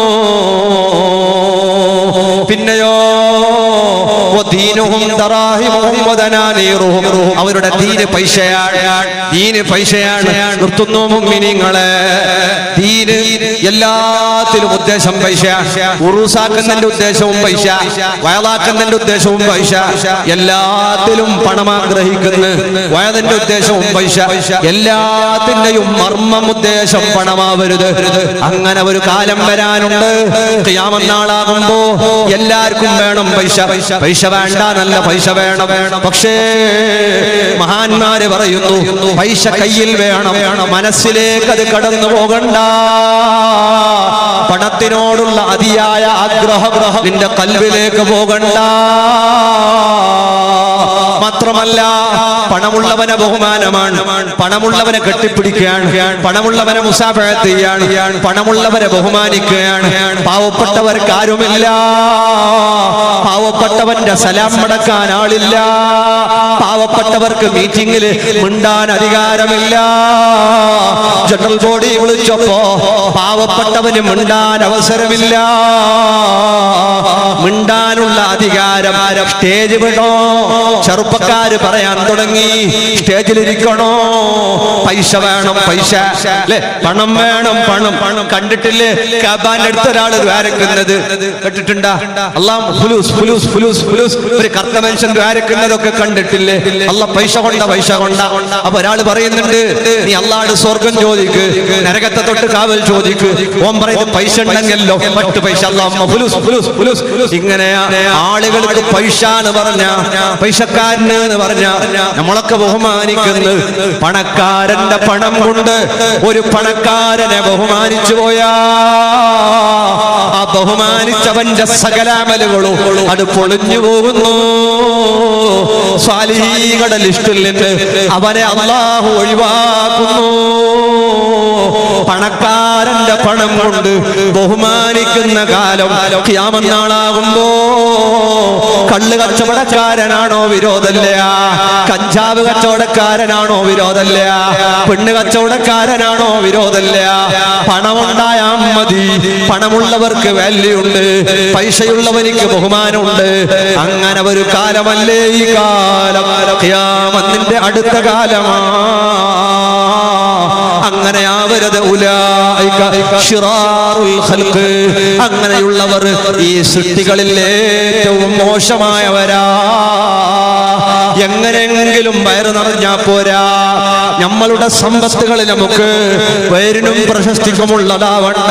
പിന്നെയോ ദീനുഹും ദറാഹിമുഹും വദനാനീറുഹും. അവരുടെ ദീന് പൈസയാണ്, ദീന് പൈസയാണ്. നിർത്തുന്നു മുഅ്മിനീങ്ങളെ, ദീന് എല്ലാത്തിലും ഉദ്ദേശം പൈസ. ഉറൂസാക്കുന്നതിന്റെ ഉദ്ദേശവും പൈസ, വയലാക്കുന്നതിന്റെ ഉദ്ദേശവും പൈസ. എല്ലാത്തിലും പണം ആഗ്രഹിക്കുന്നു, വയതിന്റെ ഉദ്ദേശവും പൈസ. എല്ലാത്തിന്റെയും മർമ്മം ഉദ്ദേശം പണമാവരുത്. അങ്ങനെ ഒരു കാലം വരാനുണ്ട്. ഖിയാമത്ത് നാളാകുമ്പോ എല്ലാവർക്കും വേണം പൈസ. പൈസ വേണ്ട നല്ല പൈസ വേണം. പക്ഷേ മഹാന്മാര് പറയുന്നു, പൈസ കയ്യിൽ വേണം, മനസ്സിലേക്ക് അത് കടന്നു പോകണ്ട. പണത്തിനോടുള്ള അതിയായ ആഗ്രഹം നിന്റെ കൽവിലേക്ക് പോകണ്ട. മാത്രമല്ല, പണമുള്ളവനെ ബഹുമാനമാണ്, പണമുള്ളവനെ കെട്ടിപ്പിടിക്കുകയാണ്, പണമുള്ളവനെ മുസാഫഹത്ത് ചെയ്യാണ്, പണമുള്ളവരെ ബഹുമാനിക്കുകയാണ്. പാവപ്പെട്ടവർക്ക് ആരുമില്ല, പാവപ്പെട്ടവന്റെ സലാം മടക്കാൻ ആളില്ല, പാവപ്പെട്ടവർക്ക് മീറ്റിംഗിൽ മിണ്ടാൻ അധികാരമില്ല. ജനറൽ ബോഡി വിളിച്ചപ്പോ പാവപ്പെട്ടവന് മിണ്ടാൻ അവസരമില്ല. മിണ്ടാനുള്ള അധികാരം സ്റ്റേജ് വിടോ. ചെറുപ്പക്കാര് പറയാൻ തുടങ്ങി, സ്റ്റേജിലിരിക്കണോ, പൈസ വേണം, പൈസ അല്ലെ, പണം വേണം, പണം. കണ്ടിട്ടില്ലേ കബാന്റെ അടുത്ത ഒരാള് ദ്വാരക്കുന്നത്? കേട്ടിട്ടുണ്ടാ? അല്ലാഹ് ഫുലൂസ് ഫുലൂസ് ഫുലൂസ് ഫുലൂസ്, ഒരു കർത്ത മനുഷ്യൻ ദ്വാരക്കുന്നതൊക്കെ കണ്ടിട്ടില്ലേ? അല്ലാഹ് പൈസ കൊണ്ട, പൈസ കൊണ്ട. അപ്പൊ ഒരാൾ പറയുന്നുണ്ട്, നീ അല്ലാഹുടെ സ്വർഗം ചോദിക്ക്, നരകത്തെ തൊട്ട് കാവൽ ചോദിക്ക്. ഓൻ പറയുന്നത് പൈസ ഉണ്ടെങ്കിലോ മറ്റു പൈസ. അല്ലാഹ് ഫുലൂസ് ഫുലൂസ് ഫുലൂസ്. ഇങ്ങനെ ആളുകൾക്ക് പൈസ എന്ന് പറഞ്ഞ, പൈസക്കാരന് എന്ന് പറഞ്ഞ നമ്മളൊക്കെ ബഹുമാനിക്കുന്നത്. പണക്കാരന്റെ പണം കൊണ്ട് ഒരു പണക്കാരനെ ബഹുമാനിച്ചു പോയാ ആ ബഹുമാനിച്ചവന്റെ സകല അമലുകളും അത് പൊളിഞ്ഞു പോകുന്നു. സ്വാലിഹീങ്ങളുടെ ലിസ്റ്റിൽ നിന്ന് അവനെ അല്ലാഹു ഒഴിവാക്കുന്നു. പണക്കാരന്റെ പണം കൊണ്ട് ബഹുമാനിക്കുന്ന കാലം ഖിയാമത്ത് നാളാകുമ്പോ കള്ള് കച്ചവടക്കാരനാണോ വിരോധമില്ല, കഞ്ചാവ് കച്ചവടക്കാരനാണോ വിരോധമില്ല, പെണ്ണ് കച്ചവടക്കാരനാണോ വിരോധമില്ല. പണമുണ്ടായാ മതി, പണമുള്ളവർക്ക് വാല്യൂ ഉണ്ട്, പൈസയുള്ളവനിക്ക് ബഹുമാനമുണ്ട്. അങ്ങനെ ഒരു കാലമല്ലേ ഈ കാലം, ഖിയാമത്തിന്റെ അടുത്ത കാലമാ. അങ്ങനെ ആവരുത്. അങ്ങനെയുള്ളവർ ഈ സൃഷ്ടികളിൽ ഏറ്റവും മോശമായവരാ. എങ്ങനെയെങ്കിലും വയറ് നിറഞ്ഞാ പോരാ. നമ്മളുടെ സമ്പത്തുകളിൽ നമുക്ക് പേരിനും പ്രശസ്തിക്കുമുള്ളതാവണ്ട,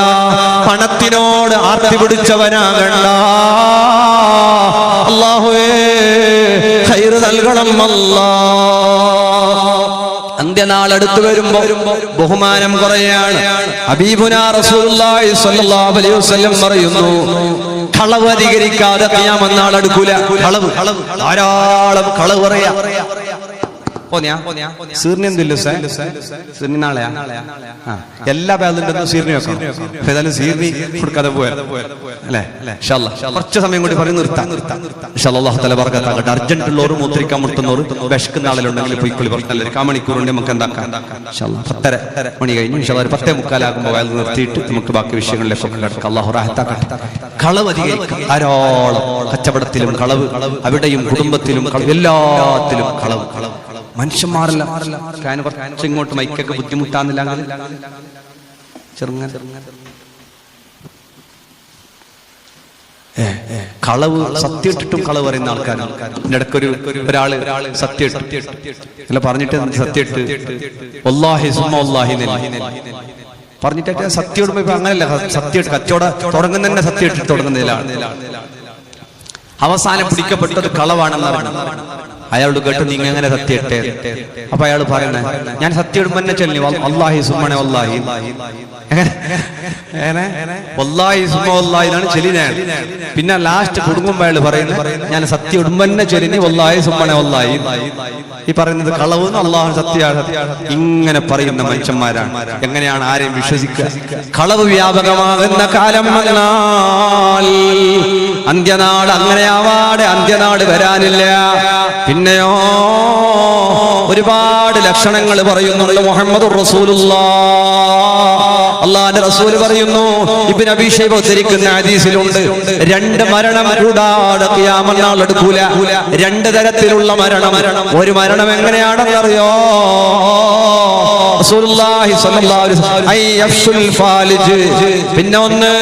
പണത്തിനോട് ആർത്തി പിടിച്ചവനാകണ്ട. അല്ലാഹുവേ ഖൈറ് നൽകണം അല്ലാഹ്. അന്ത്യനാൾ അടുത്തു വരുമ്പോ ബഹുമാനം കുറയാണ്. ഹബീബുനാ റസൂലുള്ളാഹി സ്വല്ലല്ലാഹു അലൈഹി വസല്ലം പറയുന്നു, കളവ് അധികരിക്കാതെ ഖിയാമത്ത് നാൾ അടുക്കൂല. കളവ് ധാരാളം കളവ് പറയാ. എല്ലാ ബാലുണ്ടെന്നും സീർണി വെക്കണം. ഏതായാലും സീർണി കൊടുക്കാതെ പോയാ അല്ലേ? കുറച്ച് സമയം കൂടി പറഞ്ഞ് നിർത്താം. അല്ലാഹു തആല ബർക്കത്താക്കട്ടെ. അർജന്റ് ഉള്ളവർ, മൂത്രിക്കാൻ മുട്ടുന്നവർ, വിശക്കുന്ന ആളുകളുണ്ടെങ്കിൽ പോയിക്കൊള്ളി. നല്ലൊരു 1 മണിക്കൂറുണ്ട് നമുക്ക് എന്താക്കാം. 10:30 മണി കഴിഞ്ഞു. 10:45 വയൽ നിർത്തിയിട്ട് നമുക്ക് ബാക്കി വിഷയങ്ങളിലേക്കൊക്കെ കിടക്കാം. അല്ലാഹു റാഹത്താക്കട്ടെ. കളവ് അധികരിക്കും ധാരാളം. കച്ചവടത്തിലും കളവ്, അവിടെയും കുടുംബത്തിലും കളവ്, എല്ലാത്തിലും കളവ്. മനുഷ്യന്മാരെല്ലാം കുറച്ച് ഇങ്ങോട്ട് മൈക്കൊക്കെ ബുദ്ധിമുട്ടാന്നില്ല. ചെറുങ്ങനെ കളവ്, സത്യം ഇട്ടിട്ടും കളവ് പറയുന്ന ആൾക്കാരാണ്. ഇടയ്ക്കൊരു ഒരാള് സത്യം ഇട്ട് പറഞ്ഞിട്ട് സത്യം ഇട്ട് വല്ലാഹി സുമ്മ വല്ലാഹി പറഞ്ഞിട്ട് സത്യം ഇടുമ്പോ ഇപ്പൊ അങ്ങനെയല്ല. സത്യം ഇട്ട് കച്ചവടം തുടങ്ങുന്ന തന്നെ സത്യം ഇട്ട് തുടങ്ങുന്നതിലാണ്. അവസാനം പിടിക്കപ്പെട്ടത് കളവാണെന്നാണ്. അയാളോട് കേട്ട് നീ എങ്ങനെ സത്യം ഇട്ടേ? അപ്പൊ അയാൾ പറയണേ, ഞാൻ സത്യം ഇടുമ്പോ തന്നെ ചൊല്ലി വല്ലാഹി സുമ്മനെ വല്ലാഹി, വല്ലാഹി സുമ്മ വല്ലാഹി എന്നാണ് ചൊല്ലിനെ. പിന്നെ ലാസ്റ്റ് കുടുംബം അയാൾ പറയുന്നത്, ഞാൻ സത്യം ഇടുമ്പോ തന്നെ ചൊല്ലിനി വല്ലാഹി സുമ്മനെ വല്ലാഹി. ഈ പറയുന്നത് കളവ്, അല്ലാഹു സത്യമാണ്. ഇങ്ങനെ പറയുന്ന മനുഷ്യന്മാരാണ്. എങ്ങനെയാണ് ആരെയും വിശ്വസിക്കുക? കളവ് വ്യാപകമാകുന്ന കാലം വന്നാൽ അന്ത്യനാട് അങ്ങനെയാവാതെ അന്ത്യനാട് വരാനില്ല. പിന്നെയോ ഒരുപാട് ലക്ഷണങ്ങൾ പറയുന്നുണ്ട് മുഹമ്മദുർ റസൂലുള്ളാഹ്. അല്ലാഹുവിന്റെ റസൂൽ പറയുന്നു, ഇബ്നു അബീ ശൈബ ഉദ്ധരിക്കുന്ന ഹദീസിലുണ്ട്, രണ്ട് മരണം കൂടാതെ ഖിയാമത്ത് നാൾ എടുക്കൂല. രണ്ട് തരത്തിലുള്ള മരണം. ഒരു മരണം എങ്ങനെയാണെന്നറിയോ? റസൂലുള്ളാഹി സ്വല്ലല്ലാഹു അലൈഹി വസല്ലം അയ്യഫ്സുൽ ഫാലിജ്, പിന്നെ ഒന്ന്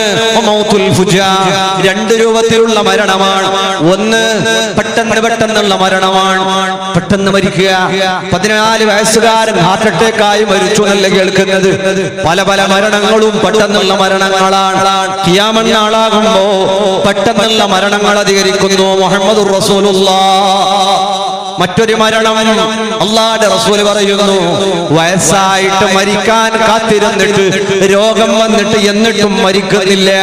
മൗതുൽ ഫുജാ. രണ്ട് രൂപത്തിലുള്ള മരണമാണ്. ഒന്ന് പെട്ടെന്നുള്ള മരണമാണ്, പെട്ടെന്ന് മരിക്കുക. 14 വയസ്സുകാരൻ ഹാർട്ട് അറ്റാക്കായി മരിച്ചു എന്നല്ല കേൾക്കുന്നത്. പല പല മരണങ്ങളും പെട്ടെന്നുള്ള മരണങ്ങളാണ്. ഖിയാമത്ത് നാളാകുമ്പോ പെട്ടെന്നുള്ള മരണങ്ങൾ അധികരിക്കുന്നു. മുഹമ്മദുർ റസൂലുള്ളാഹ്. മറ്റൊരു മരണം അല്ലാഹുവിന്റെ റസൂൽ പറയുന്നു, വയസ്സായിട്ട് മരിക്കാൻ കാത്തിരുന്നിട്ട് രോഗം വന്നിട്ട് എന്നിട്ടും മരിക്കുന്നില്ല.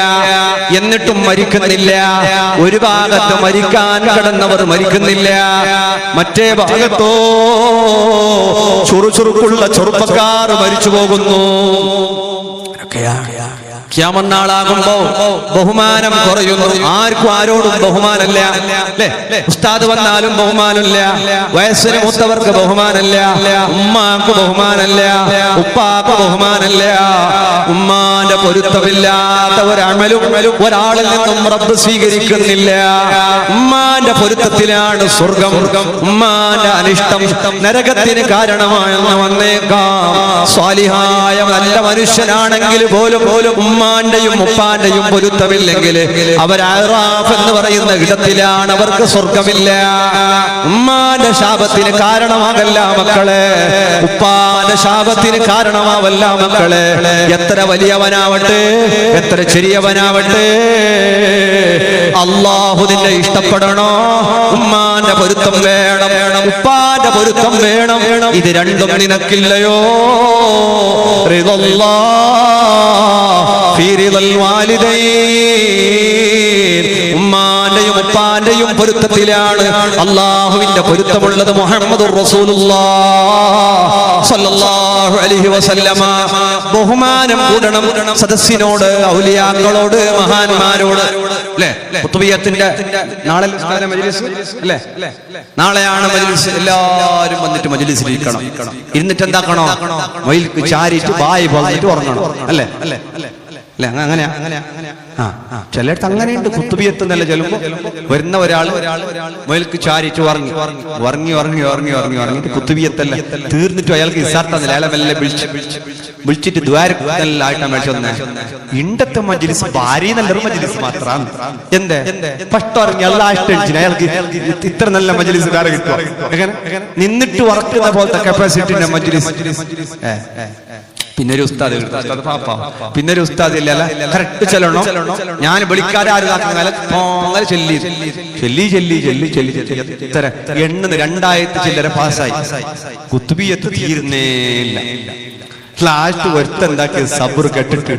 ഒരു ഭാഗത്ത് മരിക്കാൻ കിടന്നവർ മരിക്കുന്നില്ല, മറ്റേ ഭാഗത്തോ ചുറുചുറുക്കുള്ള ചെറുപ്പക്കാർ മരിച്ചു പോകുന്നു. ഖിയാമത്ത് നാളാകുമ്പോ ബഹുമാനം കുറയുന്നു. ആർക്കും ആരോടും ബഹുമാനല്ല. ഉസ്താദ് വന്നാലും ബഹുമാനമില്ല, വയസ്സിന് മൂത്തവർക്ക് ബഹുമാനല്ല, ഉമ്മാക്ക് ബഹുമാനല്ല, ഉപ്പാക്ക് ബഹുമാനല്ല. ഉമ്മാന്റെ പൊരുത്തമില്ലാത്ത ഒരമലും ഒരാളിൽ നിന്നും റബ്ബ് സ്വീകരിക്കുന്നില്ല. ഉമ്മാന്റെ പൊരുത്തത്തിലാണ് സ്വർഗം. ഉമ്മാന്റെ അനിഷ്ടം നരകത്തിന് കാരണമായെന്ന് വന്നേക്കാം. സ്വാലിഹായ നല്ല മനുഷ്യനാണെങ്കിൽ പോലും ഉമ്മാന്റെയും ഉപ്പാന്റെയും പൊരുത്തമില്ലെങ്കിൽ അവർ അറാഫ് എന്ന് പറയുന്ന ഇടത്തിലാണ്, അവർക്ക് സ്വർഗമില്ല. ഉമ്മാന്റെ ശാപത്തിന് കാരണമാകല്ല മക്കളെ, ഉപ്പാന്റെ ശാപത്തിന് കാരണമാവല്ല മക്കളെ. എത്ര വലിയവനാവട്ടെ, എത്ര ചെറിയവനാവട്ടെ, അല്ലാഹു നിന്നെ ഇഷ്ടപ്പെടണോ? ഉമ്മാന്റെ പൊരുത്തം വേണം, ഉപ്പാന്റെ പൊരുത്തം വേണം. ഇത് രണ്ടും നിനക്കില്ലയോ? ഉമ്മാന്റെയും ഉപ്പാന്റെയും പൊരുത്തത്തിലാണ് അല്ലാഹുവിന്റെ പൊരുത്തമുള്ളത്. മുഹമ്മദുർ റസൂലുള്ളാഹ് സ്വല്ലല്ലാഹു അലൈഹി വസല്ലമ. ബഹുമാനം കൂടണം സദസ്സിനോട്, ഔലിയാക്കളോട്, മഹാന്മാരോട്. അല്ലേ? ഖുത്ബിയത്തിന്റെ നാളെ മജ്ലിസ് അല്ലേ? നാളെയാണ് മജ്ലിസ്. എല്ലാവരും വന്നിട്ട് മജ്ലിസിൽ ഇരിക്കണം. ഇരുന്നിട്ട് എന്താക്കണോ? മയിൽക്ക് ചാരിയിട്ട് ബായി പറഞ്ഞിട്ട് ഉറങ്ങണം. അല്ലേ? അങ്ങനെ ചിലയിടത്ത് അങ്ങനെയുണ്ട്. കുത്തുബിയത്ത് എന്നല്ല ചെല്ലുമ്പോ വരുന്ന ഒരാള് മൊയിൽക്ക് ചാരിച്ച് ഉറങ്ങിയിട്ട് കുത്തുബിയത്തല്ല തീർന്നിട്ട് അയാൾക്ക് ഇസാർത്തന്നില്ല. അയാളെ മെല്ലെ വിളിച്ചിട്ട് ദ്വാരല്ലായിട്ടാ മേടിച്ചു വന്നേ. ഇണ്ടത്തെ മജ്ലിസ് ഭാര്യ നല്ലൊരു മജ്ലിസ് മാത്രമാണ്. എന്തേ ഫസ്റ്റ് ഉറങ്ങി അല്ലാ ഇഷ്ടം അയാൾക്ക് ഇത്ര നല്ല മജ്ലിസ് വേറെ കിട്ടുക? നിന്നിട്ട് ഉറക്കുന്ന പോലത്തെ കപ്പാസിറ്റിന്റെ മജ്ലിസ്. പിന്നൊരു ഉസ്താദ് പിന്നൊരു ഉസ്താദ് ഇല്ല കറക്റ്റ് ചെല്ലണോ? ഞാൻ വിളിക്കാതെ ആര് അങ്ങനെ ചെല്ലി ഇത്ര 2000 ചില്ലര പാസ്സായി. കുത്തുബിയത്ത് തീരുന്നേയില്ല. ലാസ്റ്റ് ഒരുത്തുണ്ടാക്കിയ സബർ കെട്ടിട്ട്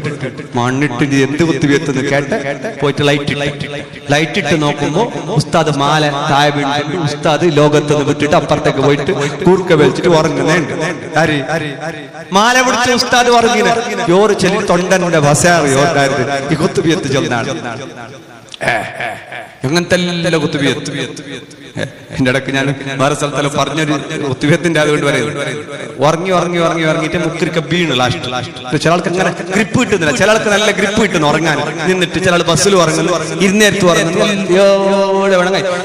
മണ്ണിട്ട് എന്ത് കുത്തുബിയത്തെന്ന് കേട്ട് പോയിട്ട് ലൈറ്റ് ഇട്ട് നോക്കുമ്പോ ഉസ്താദ് മാല താഴെ വീണിട്ട് ഉസ്താദ് ലോകത്തുനിന്ന് വിട്ടിട്ട് അപ്പുറത്തേക്ക് പോയിട്ട് കൂർക്ക വലിച്ചിട്ട് ഉറങ്ങുന്നുണ്ട്. മാല പിടിച്ച ഉസ്താദ് ഉറങ്ങിന യോറ് ചെല്ലി തൊണ്ടന്റെ ബസാറിയോട്ടായിരുന്നു ഈ കുത്തുബിയത്ത് ചെന്നാണ്. എങ്ങനത്തെ എല്ലാ കുത്തുബിയത്ത് എന്റെ ഇടയ്ക്ക് ഞാൻ വേറെ സ്ഥലത്തെല്ലാം പറഞ്ഞൊരു കുത്തുബിയത്തിന്റെ അതുകൊണ്ട് പറയുന്നത്. ഉറങ്ങിയിട്ട് മുക്കിരിക്ക വീണ് ലാസ്റ്റ്. ചില ആൾക്ക് അങ്ങനെ ഗ്രിപ്പ് കിട്ടുന്നില്ല, ചില ആൾക്ക് നല്ല ഗ്രിപ്പ് കിട്ടുന്നു ഉറങ്ങാൻ. നിന്നിട്ട് ചില ആൾ ബസ്സിൽ ഉറങ്ങുന്നു, ഇരുന്നേരത്ത് ഉറങ്ങുന്നു.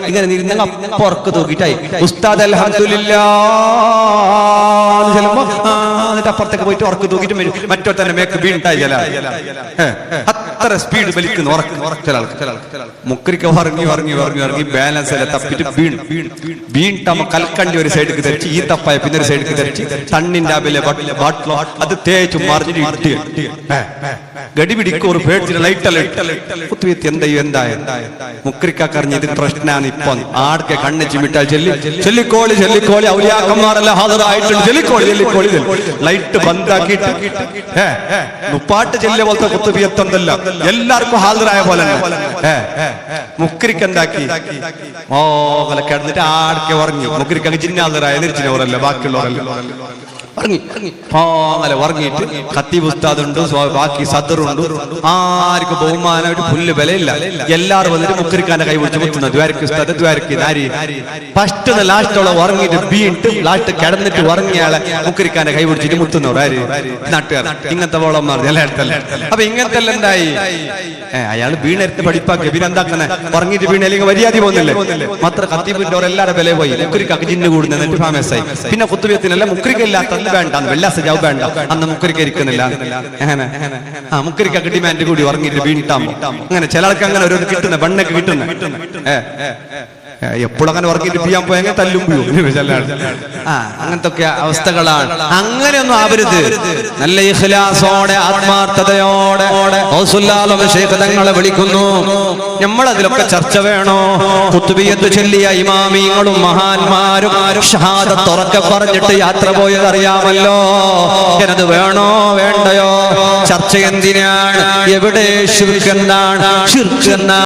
ഇങ്ങനെ ഇരുന്ന പുറക്ക് തൂക്കിട്ടായി ഉസ്താദ് അൽഹംദുലില്ലാഹ് ചെല്ലുമ്പോ എന്നിട്ട് അപ്പുറത്തേക്ക് പോയിട്ട് ഉറക്ക് തൂക്കിട്ട് മറ്റോ തന്നെ മേക്ക് വീണിട്ടായി. ചില അത്ര സ്പീഡ് വലിക്കുന്നു ചില ആൾക്ക്. മുക്കരിക്ക ഉറങ്ങി ബാലൻസ് എല്ലാം തപ്പിട്ട് വീണിട്ടമ്മ കൽക്കണ്ടി ഒരു സൈഡിക്ക് ധരിച്ച്, ഈ തപ്പായ പിന്നെ ഒരു സൈഡിക്ക് ധരിച്ച്, തണ്ണിന്റെ അബിലെ ബാട്ടിലോ അത് തേച്ച് മറിഞ്ഞിട്ട് ഇട്ട് ഗടി പിടിക്കും. ഒരു പേടിച്ചിട്ട് ലൈറ്റല്ല കുത്തുവീത്തി എന്തായ മുക്കരിക്കറിഞ്ഞ ഇത് പ്രശ്നമാണ്. ഇപ്പൊ ആടക്കെ കണ്ണ് ചിമിട്ടാൽ ചെല്ലിക്കോളി ഔലിയാക്കന്മാരെല്ലാം ഹാജറായിട്ടുണ്ട്. ചെല്ലിക്കോളി ലൈറ്റ് ബന്ധാക്കിയിട്ട് മുപ്പാട്ട് ചെല്ലിയ പോലത്തെ കുത്തുബിയത്തൊന്നല്ല, എല്ലാവർക്കും ഹാജറായ പോലെ മുക്കരിക്ക് എന്താക്കി കിടന്നിട്ട് ആടക്കെ ഉറങ്ങി. മുക്കരിക്ക് ജിന്നാതരായ നിരിച്ചിനവരല്ല, ബാക്കിയുള്ളവരല്ല. അങ്ങനെ ഉറങ്ങിയിട്ട് ഖത്തീബ് ഉസ്താദുണ്ട്, ബാക്കി സദറുണ്ട്, ആർക്കും ബഹുമാനമായിട്ട് പുല്ല് വിലയില്ല. എല്ലാവരും വന്നിട്ട് മുക്കരിക്കാന്റെ കൈ പിടിച്ച് മുത്തുന്നത് ദ്വാരക്ക് ഉസ്താദ് ദ്വാരക്ക് നാരി. ഫസ്റ്റ് ലാസ്റ്റോളം ഉറങ്ങിയിട്ട് വീണിട്ട് ലാസ്റ്റ് കിടന്നിട്ട് ഉറങ്ങിയാളെ മുക്കരിക്കാന്റെ കൈ പിടിച്ചിട്ട് മുത്തുന്നവർ ആര്? നാട്ടുകാർ. ഇങ്ങനത്തെ വോളന്മാർ എല്ലായിടത്തല്ല. അപ്പൊ ഇങ്ങനത്തെ എല്ലാം എന്തായി? അയാൾ വീണെടുത്ത് പഠിപ്പാക്കി പിന്നെ എന്താക്കുന്ന ഉറങ്ങിയിട്ട് വീണ അല്ലെങ്കിൽ മര്യാദ പോകുന്നില്ലേ? മാത്രം ഖത്തീബിന്റെ എല്ലാവരുടെ വില പോയി. മുക്കരിക്കാക്ക് ജിന്ന് കൂടുന്ന ഫേമസ് ആയി. പിന്നെ കുത്തുബിയത്തിനല്ല മുക്കരിക്കില്ലാത്ത വേണ്ട, വെള്ളാസ ജാവ് വേണ്ട, അന്ന് മുക്കരിക്ക ഇരിക്കുന്നില്ല. മുക്കരിക്കാക്ക് ഡിമാൻഡ് കൂടി ഉറങ്ങിയിട്ട് വീണിട്ടാകുമ്പോ അങ്ങനെ ചില ആൾക്ക് അങ്ങനെ ഒരു കിട്ടുന്ന ബണ്ണൊക്കെ കിട്ടുന്ന എപ്പോഴും അങ്ങനെ ഉറങ്ങിയിട്ട് ചെയ്യാൻ പോയെങ്കിൽ തല്ലും അങ്ങനത്തെ അവസ്ഥകളാണ്. അങ്ങനെയൊന്നും ആവരുത്. നല്ല ഇഖ്ലാസോടെ ആത്മാർത്ഥതയോടെ തങ്ങളെ വിളിക്കുന്നു. നമ്മളതിലൊക്കെ ചർച്ച വേണോ? ഖുത്ബിയത്ത് ചൊല്ലിയ ഇമാമിങ്ങളും മഹാന്മാരും ഷഹാദത്ത് ഉറക്കെ പറഞ്ഞിട്ട് യാത്ര പോയത് അറിയാമല്ലോ. അത് വേണോ വേണ്ടയോ? ചർച്ച എന്തിനാണ്? എവിടെ ശിർക്ക് എന്താണ്? ശിർക്ക് എന്നാണ്